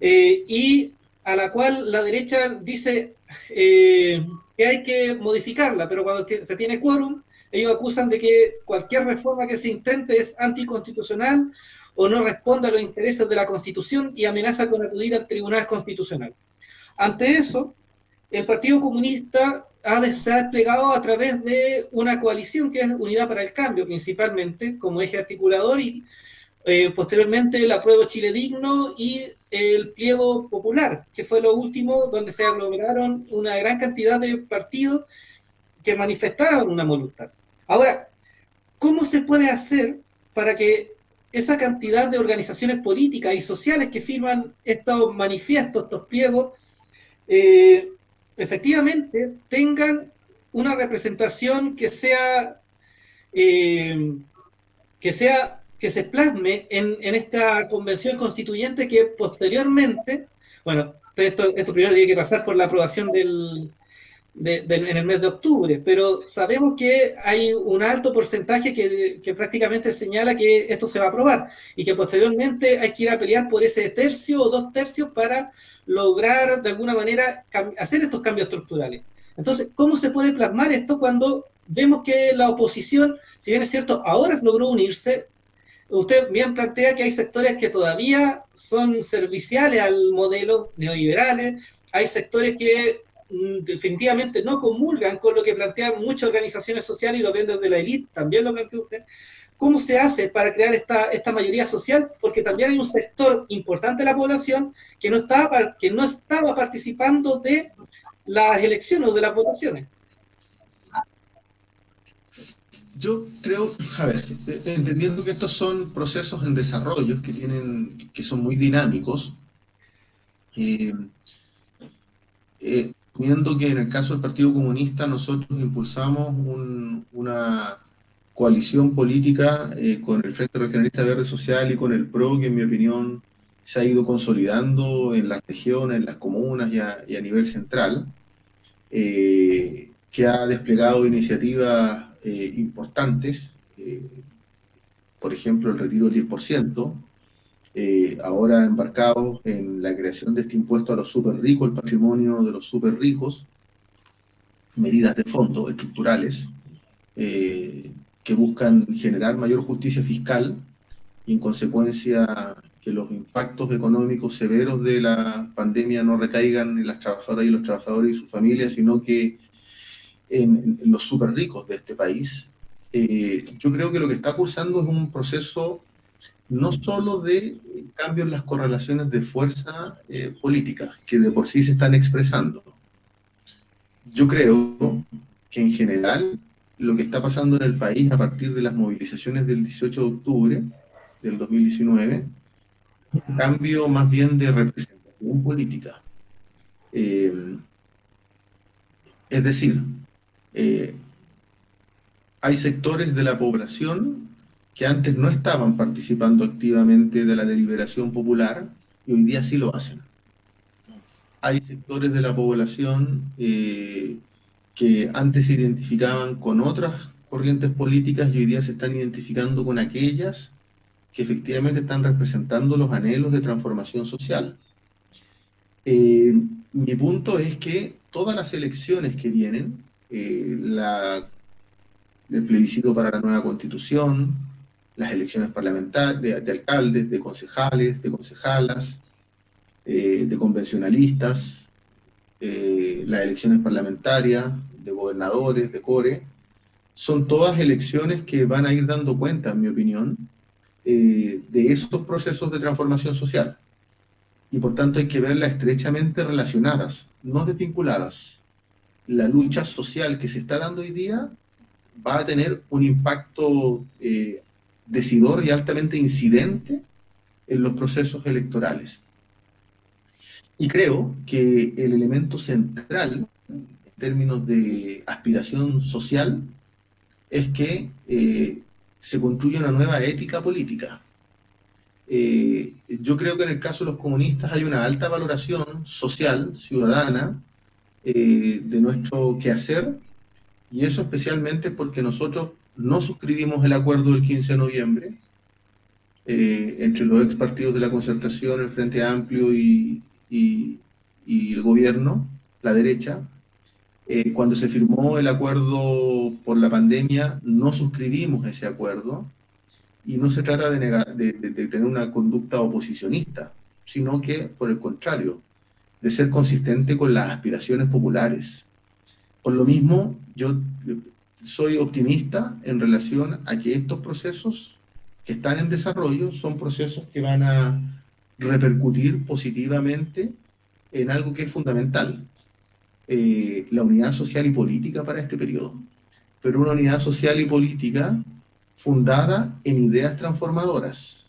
y a la cual la derecha dice que hay que modificarla, pero cuando se tiene quórum, ellos acusan de que cualquier reforma que se intente es anticonstitucional o no responde a los intereses de la Constitución, y amenaza con acudir al Tribunal Constitucional. Ante eso, el Partido Comunista se ha desplegado a través de una coalición que es Unidad para el Cambio, principalmente como eje articulador, y posteriormente el Apruebo Chile Digno y el Pliego Popular, que fue lo último donde se aglomeraron una gran cantidad de partidos que manifestaron una voluntad. Ahora, ¿cómo se puede hacer para que esa cantidad de organizaciones políticas y sociales que firman estos manifiestos, estos pliegos, efectivamente tengan una representación que se plasme en esta convención constituyente, que posteriormente, bueno, esto primero tiene que pasar por la aprobación en el mes de octubre, pero sabemos que hay un alto porcentaje que prácticamente señala que esto se va a aprobar, y que posteriormente hay que ir a pelear por ese tercio o 2 tercios para lograr de alguna manera hacer estos cambios estructurales. Entonces, ¿cómo se puede plasmar esto cuando vemos que la oposición, si bien es cierto, ahora logró unirse, usted bien plantea que hay sectores que todavía son serviciales al modelo neoliberales, hay sectores que definitivamente no comulgan con lo que plantean muchas organizaciones sociales y lo ven desde la élite, también lo plantea usted. ¿Cómo se hace para crear esta mayoría social? Porque también hay un sector importante de la población que no estaba participando de las elecciones o de las votaciones. Yo creo, a ver, entendiendo que estos son procesos en desarrollo que son muy dinámicos, eh, viendo que en el caso del Partido Comunista nosotros impulsamos una coalición política con el Frente Regionalista Verde Social y con el PRO, que en mi opinión se ha ido consolidando en las regiones, en las comunas y a nivel central, que ha desplegado iniciativas importantes, por ejemplo el retiro del 10%, ahora embarcados en la creación de este impuesto a los súper ricos, el patrimonio de los súper ricos, medidas de fondo estructurales que buscan generar mayor justicia fiscal y en consecuencia que los impactos económicos severos de la pandemia no recaigan en las trabajadoras y los trabajadores y sus familias, sino que en los súper ricos de este país. Yo creo que lo que está cursando es un proceso no solo de cambio en las correlaciones de fuerza políticas, que de por sí se están expresando. Yo creo que en general lo que está pasando en el país a partir de las movilizaciones del 18 de octubre del 2019, un cambio más bien de representación política. Es decir, hay sectores de la población que antes no estaban participando activamente de la deliberación popular y hoy día sí lo hacen. Hay sectores de la población que antes se identificaban con otras corrientes políticas y hoy día se están identificando con aquellas que efectivamente están representando los anhelos de transformación social. Mi punto es que todas las elecciones que vienen, el plebiscito para la nueva constitución, las elecciones parlamentarias de alcaldes, de concejales, de concejalas, de convencionalistas, las elecciones parlamentarias, de gobernadores, de core, son todas elecciones que van a ir dando cuenta, en mi opinión, de esos procesos de transformación social. Y por tanto hay que verlas estrechamente relacionadas, no desvinculadas. La lucha social que se está dando hoy día va a tener un impacto decidor y altamente incidente en los procesos electorales. Y creo que el elemento central, en términos de aspiración social, es que se construye una nueva ética política. Yo creo que en el caso de los comunistas hay una alta valoración social, ciudadana, de nuestro quehacer, y eso especialmente porque nosotros no suscribimos el acuerdo del 15 de noviembre entre los ex partidos de la Concertación, el Frente Amplio y el gobierno, la derecha. Cuando se firmó el acuerdo por la pandemia, no suscribimos ese acuerdo, y no se trata de tener una conducta oposicionista, sino que, por el contrario, de ser consistente con las aspiraciones populares. Por lo mismo, yo soy optimista en relación a que estos procesos que están en desarrollo son procesos que van a repercutir positivamente en algo que es fundamental, la unidad social y política para este periodo. Pero una unidad social y política fundada en ideas transformadoras,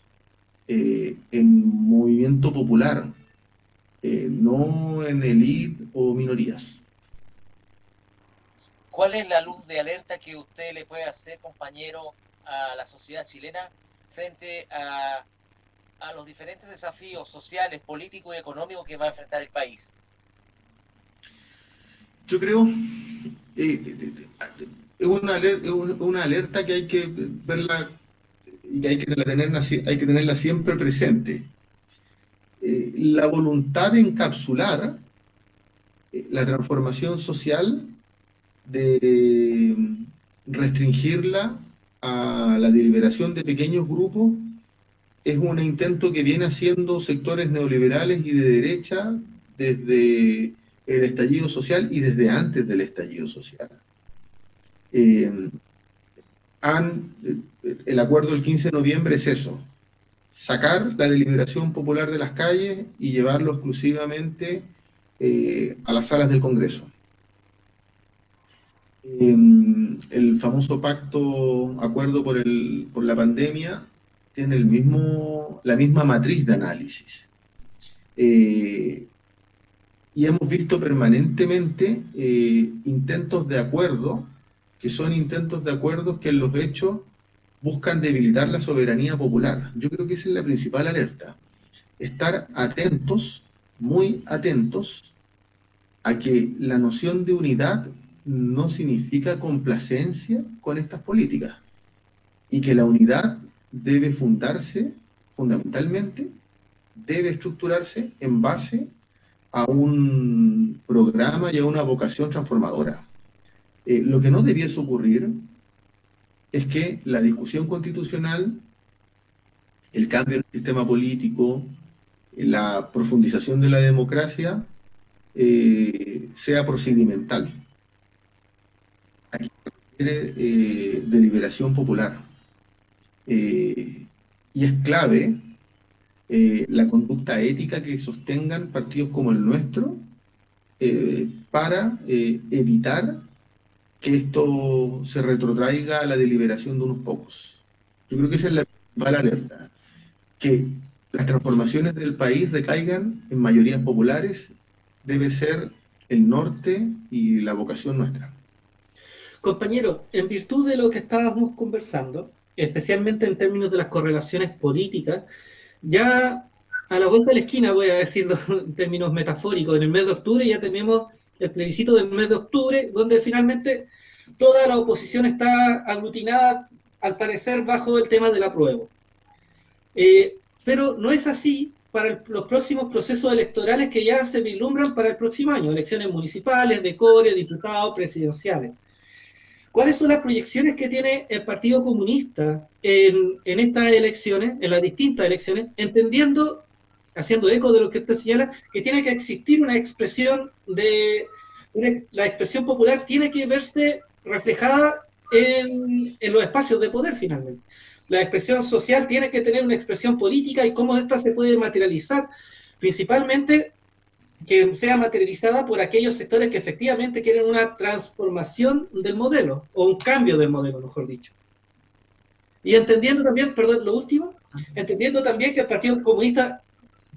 en movimiento popular, no en élite o minorías. ¿Cuál es la luz de alerta que usted le puede hacer, compañero, a la sociedad chilena frente a los diferentes desafíos sociales, políticos y económicos que va a enfrentar el país? Yo creo es una alerta que hay que verla y que hay que tenerla siempre presente. La voluntad de encapsular la transformación social, de restringirla a la deliberación de pequeños grupos, es un intento que viene haciendo sectores neoliberales y de derecha desde el estallido social y desde antes del estallido social. El acuerdo del 15 de noviembre es eso, sacar la deliberación popular de las calles y llevarlo exclusivamente a las salas del Congreso. El famoso acuerdo por la pandemia tiene la misma matriz de análisis. Y hemos visto permanentemente intentos de acuerdo, que son intentos de acuerdos que en los hechos buscan debilitar la soberanía popular. Yo creo que esa es la principal alerta. Estar atentos, muy atentos, a que la noción de unidad no significa complacencia con estas políticas y que la unidad debe fundarse, fundamentalmente, debe estructurarse en base a un programa y a una vocación transformadora. Lo que no debiese ocurrir es que la discusión constitucional, el cambio en el sistema político, la profundización de la democracia, sea procedimental. Aquí requiere deliberación popular. Y es clave la conducta ética que sostengan partidos como el nuestro para evitar que esto se retrotraiga a la deliberación de unos pocos. Yo creo que esa es la principal alerta, que las transformaciones del país recaigan en mayorías populares, debe ser el norte y la vocación nuestra. Compañero, en virtud de lo que estábamos conversando, especialmente en términos de las correlaciones políticas, ya a la vuelta de la esquina, voy a decirlo en términos metafóricos, en el mes de octubre ya tenemos el plebiscito del mes de octubre, donde finalmente toda la oposición está aglutinada, al parecer, bajo el tema del apruebo. Pero no es así para los próximos procesos electorales que ya se vislumbran para el próximo año, elecciones municipales, de core, diputados, presidenciales. ¿Cuáles son las proyecciones que tiene el Partido Comunista en estas elecciones, en las distintas elecciones, entendiendo, haciendo eco de lo que usted señala, que tiene que existir una expresión la expresión popular tiene que verse reflejada en los espacios de poder finalmente? La expresión social tiene que tener una expresión política y cómo esta se puede materializar, principalmente que sea materializada por aquellos sectores que efectivamente quieren una transformación del modelo, o un cambio del modelo, mejor dicho. Y entendiendo también, perdón, lo último, entendiendo también que el Partido Comunista,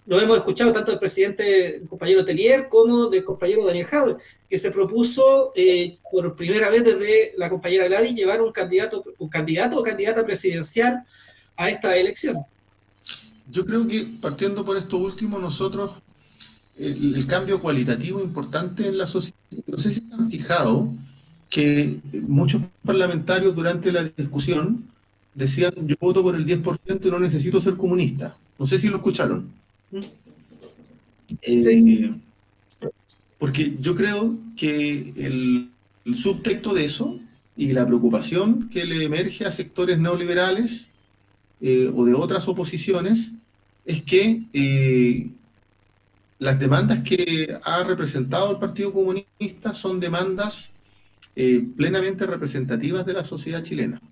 lo hemos escuchado tanto del presidente, el compañero Tellier, como del compañero Daniel Jadwe, que se propuso por primera vez desde la compañera Gladys llevar un candidato o candidata presidencial a esta elección. Yo creo que partiendo por esto último, nosotros el cambio cualitativo importante en la sociedad. No sé si se han fijado que muchos parlamentarios durante la discusión decían: yo voto por el 10% y no necesito ser comunista. No sé si lo escucharon. Sí. Porque yo creo que el subtexto de eso y la preocupación que le emerge a sectores neoliberales o de otras oposiciones es que las demandas que ha representado el Partido Comunista son demandas plenamente representativas de la sociedad chilena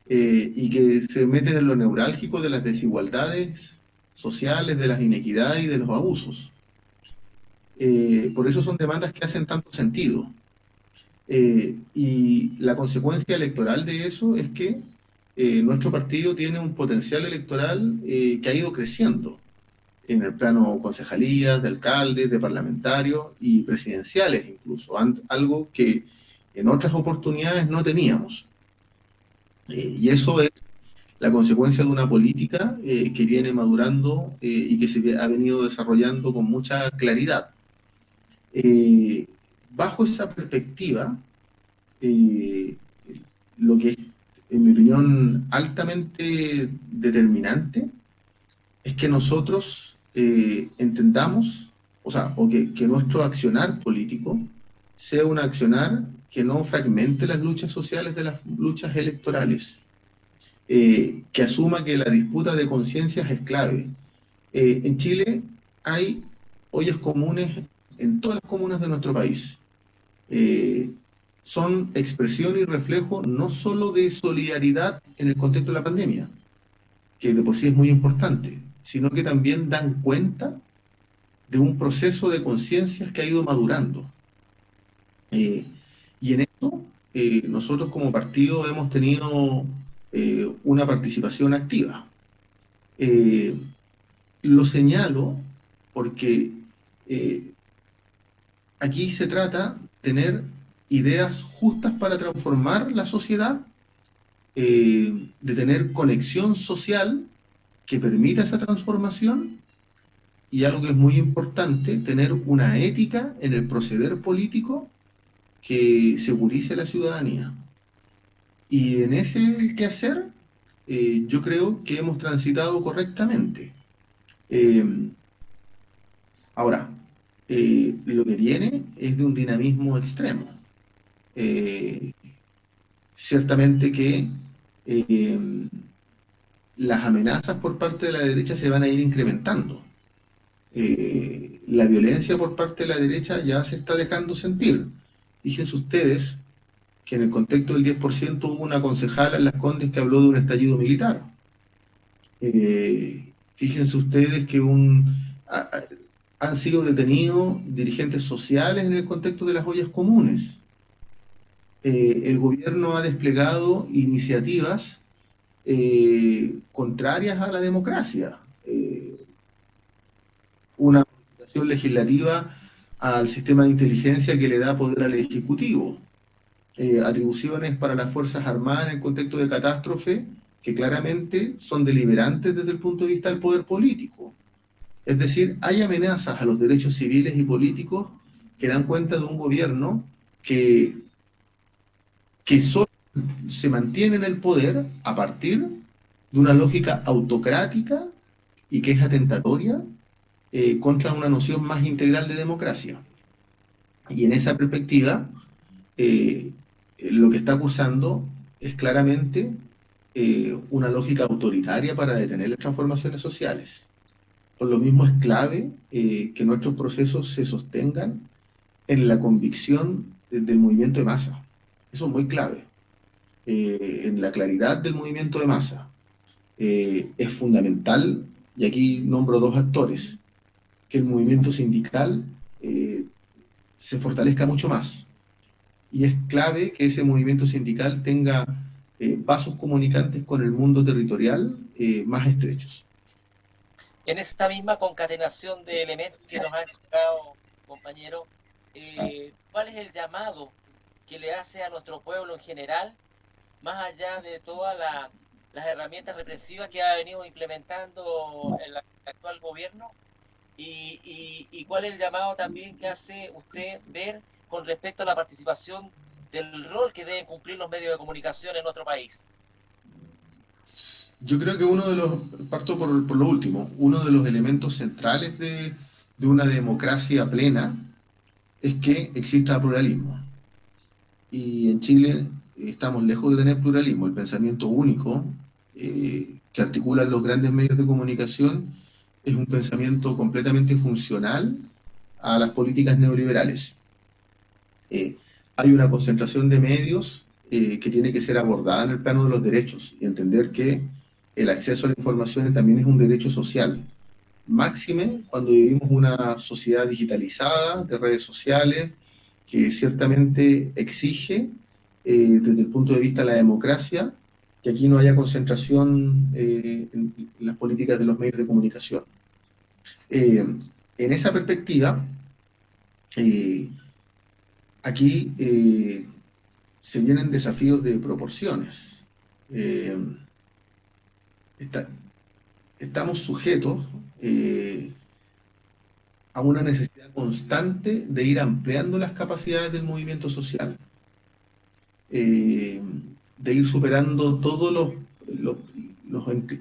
y que se meten en lo neurálgico de las desigualdades sociales, de las inequidades y de los abusos. Por eso son demandas que hacen tanto sentido. Y la consecuencia electoral de eso es que nuestro partido tiene un potencial electoral que ha ido creciendo en el plano concejalías, de alcaldes, de parlamentarios y presidenciales incluso, algo que en otras oportunidades no teníamos. Y eso es la consecuencia de una política que viene madurando y que se ha venido desarrollando con mucha claridad. Bajo esa perspectiva, lo que es, en mi opinión, altamente determinante es que nosotros entendamos, o que nuestro accionar político sea un accionar que no fragmente las luchas sociales de las luchas electorales, que asuma que la disputa de conciencias es clave. En Chile hay ollas comunes en todas las comunas de nuestro país. Son expresión y reflejo no solo de solidaridad en el contexto de la pandemia, que de por sí es muy importante, sino que también dan cuenta de un proceso de conciencias que ha ido madurando. Y en eso, nosotros como partido hemos tenido una participación activa. Lo señalo porque aquí se trata de tener ideas justas para transformar la sociedad, de tener conexión social que permita esa transformación, y algo que es muy importante, tener una ética en el proceder político que segurice a la ciudadanía. Y en ese quehacer, yo creo que hemos transitado correctamente. Ahora, lo que viene es de un dinamismo extremo. Ciertamente que las amenazas por parte de la derecha se van a ir incrementando. La violencia por parte de la derecha ya se está dejando sentir. Fíjense ustedes que en el contexto del 10% hubo una concejala en Las Condes que habló de un estallido militar. Fíjense ustedes que han sido detenidos dirigentes sociales en el contexto de las ollas comunes. El gobierno ha desplegado iniciativas contrarias a la democracia. Una modificación legislativa al sistema de inteligencia que le da poder al Ejecutivo. Atribuciones para las Fuerzas Armadas en el contexto de catástrofe que claramente son deliberantes desde el punto de vista del poder político. Es decir, hay amenazas a los derechos civiles y políticos que dan cuenta de un gobierno que solo se mantiene en el poder a partir de una lógica autocrática y que es atentatoria contra una noción más integral de democracia. Y en esa perspectiva, lo que está cursando es claramente una lógica autoritaria para detener las transformaciones sociales. Por lo mismo es clave que nuestros procesos se sostengan en la convicción del movimiento de masa. Eso es muy clave. En la claridad del movimiento de masa. Es fundamental, y aquí nombro dos actores, que el movimiento sindical se fortalezca mucho más. Y es clave que ese movimiento sindical tenga vasos comunicantes con el mundo territorial más estrechos. En esta misma concatenación de elementos que nos han explicado, compañero, ¿cuál es el llamado que le hace a nuestro pueblo en general, más allá de todas las herramientas represivas que ha venido implementando el actual gobierno? ¿Y cuál es el llamado también que hace usted ver con respecto a la participación del rol que deben cumplir los medios de comunicación en nuestro país? Yo creo que parto por lo último, uno de los elementos centrales de una democracia plena es que exista pluralismo. Y en Chile estamos lejos de tener pluralismo. El pensamiento único que articulan los grandes medios de comunicación es un pensamiento completamente funcional a las políticas neoliberales. Hay una concentración de medios que tiene que ser abordada en el plano de los derechos y entender que el acceso a la información también es un derecho social. Máxime cuando vivimos una sociedad digitalizada, de redes sociales, que ciertamente exige, desde el punto de vista de la democracia, que aquí no haya concentración en las políticas de los medios de comunicación. En esa perspectiva, aquí se vienen desafíos de proporciones. Estamos sujetos a una necesidad constante de ir ampliando las capacidades del movimiento social, de ir superando todos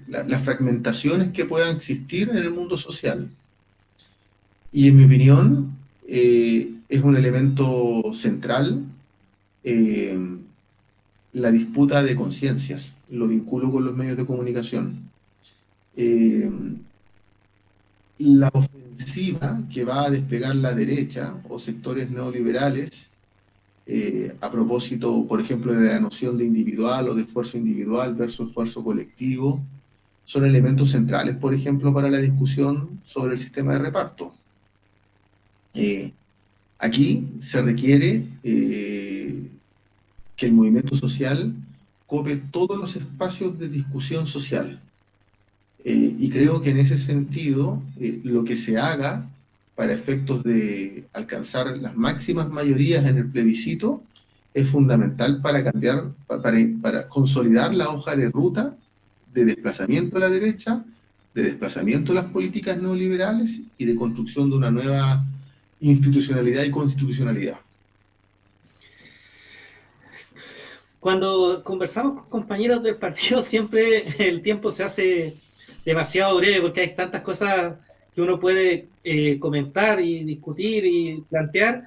las fragmentaciones que puedan existir en el mundo social. Y en mi opinión, es un elemento central la disputa de conciencias. lo vinculo con los medios de comunicación. La ofensiva que va a desplegar la derecha o sectores neoliberales, a propósito, por ejemplo, de la noción de individual o de esfuerzo individual versus esfuerzo colectivo, son elementos centrales, por ejemplo, para la discusión sobre el sistema de reparto. Aquí se requiere que el movimiento social cope todos los espacios de discusión social. Y creo que en ese sentido, lo que se haga para efectos de alcanzar las máximas mayorías en el plebiscito es fundamental para cambiar, para consolidar la hoja de ruta de desplazamiento a la derecha, de desplazamiento a las políticas neoliberales y de construcción de una nueva institucionalidad y constitucionalidad. Cuando conversamos con compañeros del partido, siempre el tiempo se hace demasiado breve porque hay tantas cosas que uno puede comentar y discutir y plantear.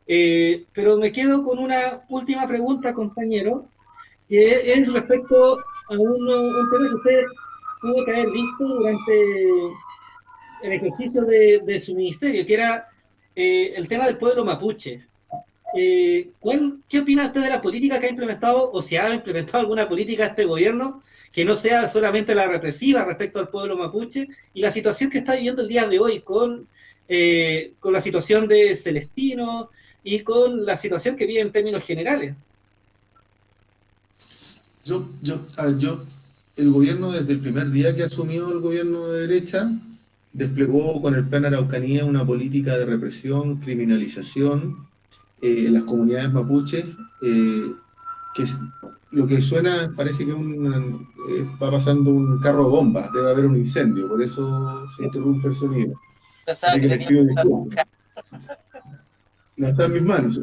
Pero me quedo con una última pregunta, compañero, que es respecto a un tema que usted tuvo que haber visto durante el ejercicio de su ministerio, que era el tema del pueblo mapuche. ¿Qué opina usted de la política que ha implementado o si ha implementado alguna política este gobierno que no sea solamente la represiva respecto al pueblo mapuche y la situación que está viviendo el día de hoy con la situación de Celestino y con la situación que vive en términos generales? El gobierno desde el primer día que asumió el gobierno de derecha desplegó con el Plan Araucanía una política de represión, criminalización en las comunidades mapuches, que lo que suena parece que va pasando un carro de bombas, debe haber un incendio, por eso se interrumpe el sonido. Así que les pido disculpas. No está en mis manos.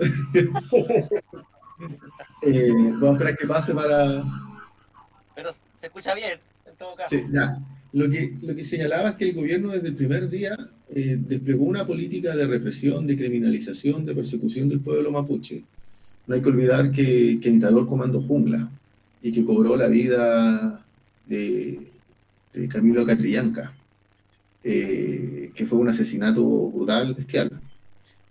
Vamos a esperar que pase para... Pero se escucha bien, en todo caso. Sí, ya. Lo que señalaba es que el gobierno desde el primer día desplegó una política de represión, de criminalización, de persecución del pueblo mapuche. No hay que olvidar que instaló el Comando Jungla y que cobró la vida de Camilo Catrillanca, que fue un asesinato brutal, bestial.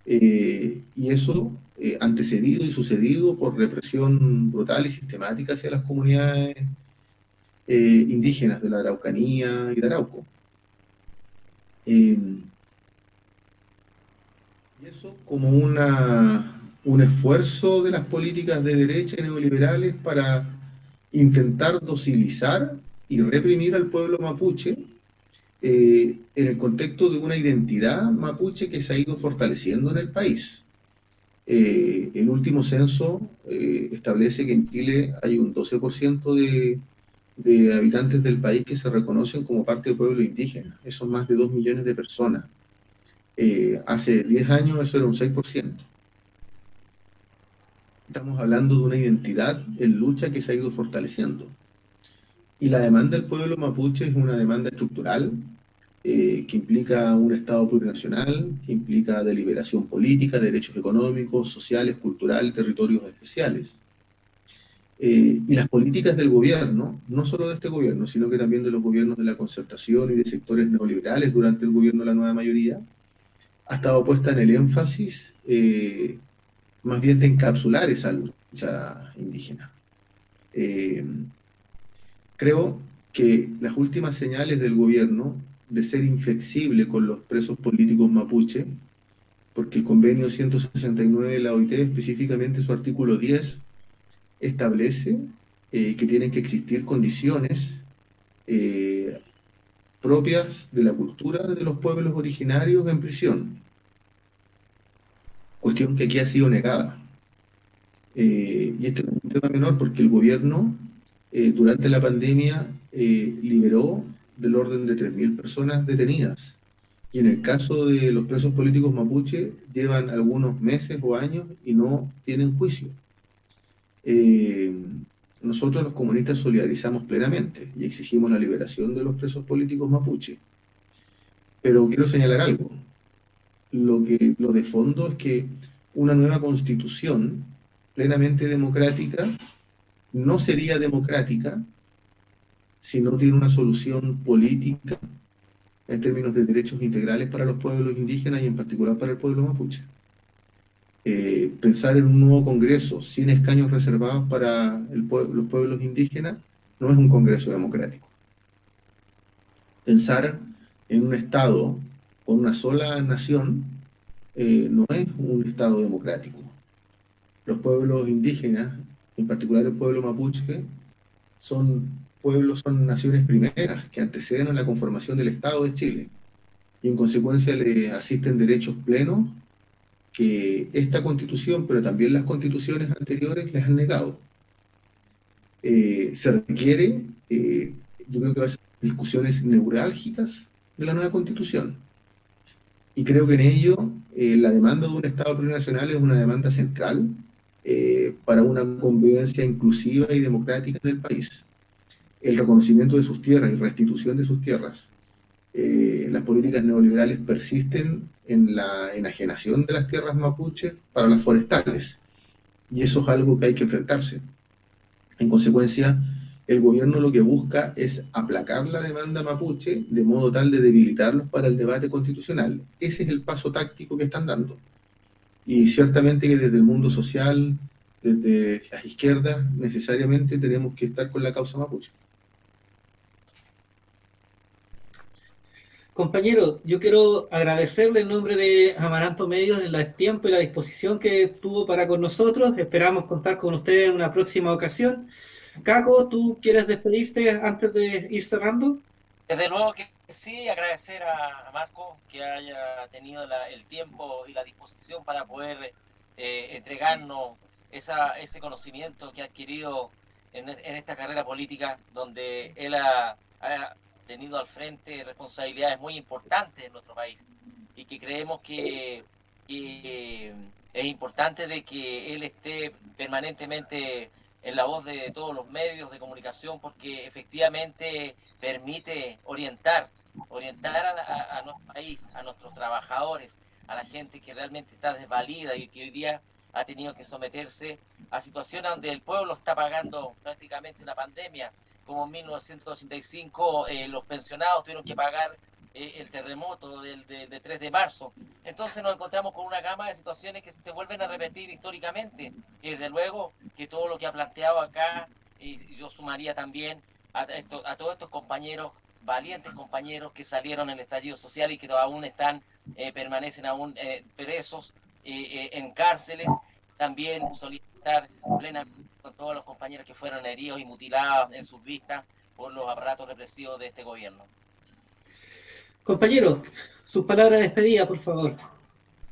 Y eso antecedido y sucedido por represión brutal y sistemática hacia las comunidades indígenas de la Araucanía y de Arauco. Y eso como un esfuerzo de las políticas de derecha y neoliberales para intentar docilizar y reprimir al pueblo mapuche en el contexto de una identidad mapuche que se ha ido fortaleciendo en el país. El último censo establece que en Chile hay un 12% de habitantes del país que se reconocen como parte del pueblo indígena. Eso son más de 2 millones de personas. Hace 10 años eso era un 6%. Estamos hablando de una identidad en lucha que se ha ido fortaleciendo. Y la demanda del pueblo mapuche es una demanda estructural que implica un Estado plurinacional, que implica deliberación política, derechos económicos, sociales, culturales, territorios especiales. Y las políticas del gobierno, no solo de este gobierno, sino que también de los gobiernos de la concertación y de sectores neoliberales durante el gobierno de la nueva mayoría, ha estado puesta en el énfasis más bien de encapsular esa lucha indígena. Creo que las últimas señales del gobierno de ser inflexible con los presos políticos mapuche, porque el convenio 169 de la OIT, específicamente su artículo 10, establece que tienen que existir condiciones propias de la cultura de los pueblos originarios en prisión. Cuestión que aquí ha sido negada. Y este no es un tema menor porque el gobierno durante la pandemia liberó del orden de 3.000 personas detenidas. Y en el caso de los presos políticos mapuche llevan algunos meses o años y no tienen juicio. Nosotros los comunistas solidarizamos plenamente y exigimos la liberación de los presos políticos mapuche. Pero quiero señalar algo. Lo de fondo es que una nueva constitución plenamente democrática no sería democrática si no tiene una solución política en términos de derechos integrales para los pueblos indígenas y en particular para el pueblo mapuche. Pensar en un nuevo Congreso sin escaños reservados para los pueblos indígenas no es un Congreso democrático. Pensar en un Estado con una sola nación no es un Estado democrático. Los pueblos indígenas, en particular el pueblo mapuche, son naciones primeras que anteceden a la conformación del Estado de Chile y en consecuencia le asisten derechos plenos que esta Constitución, pero también las constituciones anteriores les han negado. Se requiere, yo creo que va a ser discusiones neurálgicas de la nueva Constitución. Y creo que en ello la demanda de un Estado plurinacional es una demanda central para una convivencia inclusiva y democrática en el país. El reconocimiento de sus tierras y restitución de sus tierras. Las políticas neoliberales persisten en la enajenación de las tierras mapuches para las forestales. Y eso es algo que hay que enfrentarse. En consecuencia, el gobierno lo que busca es aplacar la demanda mapuche de modo tal de debilitarlos para el debate constitucional. Ese es el paso táctico que están dando. Y ciertamente que desde el mundo social, desde las izquierdas, necesariamente tenemos que estar con la causa mapuche. Compañero, yo quiero agradecerle en nombre de Amaranto Medios el tiempo y la disposición que tuvo para con nosotros. Esperamos contar con usted en una próxima ocasión. Caco, ¿tú quieres despedirte antes de ir cerrando? Desde luego que sí, agradecer a Marco que haya tenido el tiempo y la disposición para poder entregarnos ese conocimiento que ha adquirido en esta carrera política, donde él ha tenido al frente responsabilidades muy importantes en nuestro país y que creemos que es importante de que él esté permanentemente en la voz de todos los medios de comunicación, porque efectivamente permite orientar a nuestro país, a nuestros trabajadores, a la gente que realmente está desvalida y que hoy día ha tenido que someterse a situaciones donde el pueblo está pagando prácticamente una pandemia, como en 1985 los pensionados tuvieron que pagar el terremoto del 3 de marzo. Entonces nos encontramos con una gama de situaciones que se vuelven a repetir históricamente. Y desde luego que todo lo que ha planteado acá, y yo sumaría también a todos estos compañeros, valientes compañeros que salieron en el estallido social y que aún permanecen aún presos en cárceles, también solicitar plenamente con todos los compañeros que fueron heridos y mutilados en sus vistas por los aparatos represivos de este gobierno. Compañero, sus palabras de despedida, por favor.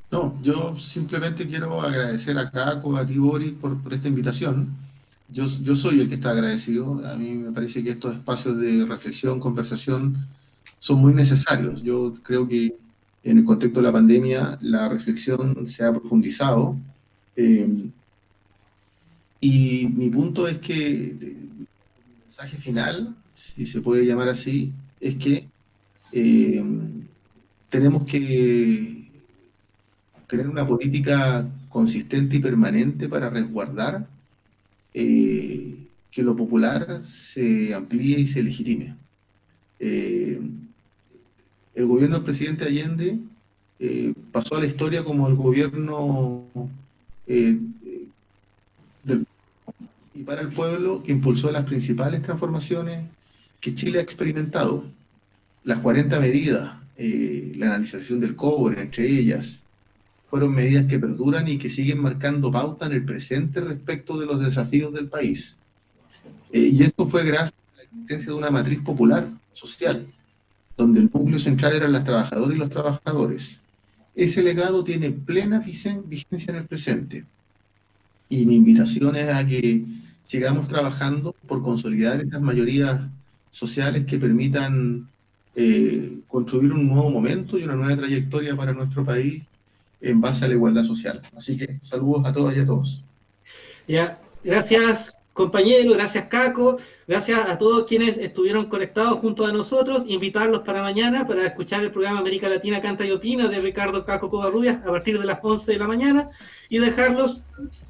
No, yo simplemente quiero agradecer a Caco, a ti, Boris, por esta invitación. Yo soy el que está agradecido. A mí me parece que estos espacios de reflexión, conversación, son muy necesarios. Yo creo que en el contexto de la pandemia la reflexión se ha profundizado. Y mi punto es que el mensaje final, si se puede llamar así, es que tenemos que tener una política consistente y permanente para resguardar que lo popular se amplíe y se legitime. El gobierno del presidente Allende pasó a la historia como el gobierno y para el pueblo que impulsó las principales transformaciones que Chile ha experimentado. Las 40 medidas, la analización del cobre, entre ellas, fueron medidas que perduran y que siguen marcando pauta en el presente respecto de los desafíos del país. Y esto fue gracias a la existencia de una matriz popular, social, donde el núcleo central eran las trabajadoras y los trabajadores. Ese legado tiene plena vigencia en el presente. Y mi invitación es a que sigamos trabajando por consolidar estas mayorías sociales que permitan construir un nuevo momento y una nueva trayectoria para nuestro país en base a la igualdad social. Así que saludos a todas y a todos. Ya, gracias compañero, gracias Caco, gracias a todos quienes estuvieron conectados junto a nosotros, invitarlos para mañana para escuchar el programa América Latina Canta y Opina de Ricardo Caco Covarrubias a partir de las 11 de la mañana y dejarlos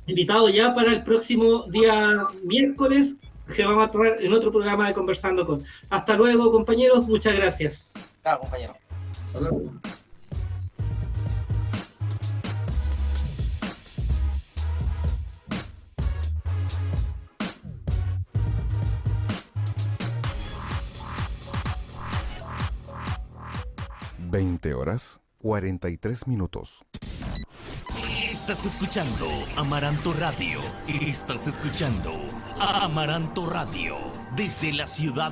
invitados ya para el próximo día miércoles que vamos a tomar en otro programa de Conversando con. Hasta luego, compañeros, muchas gracias. Claro, compañero. Hola. 20:43. Estás escuchando Amaranto Radio. Estás escuchando Amaranto Radio desde la ciudad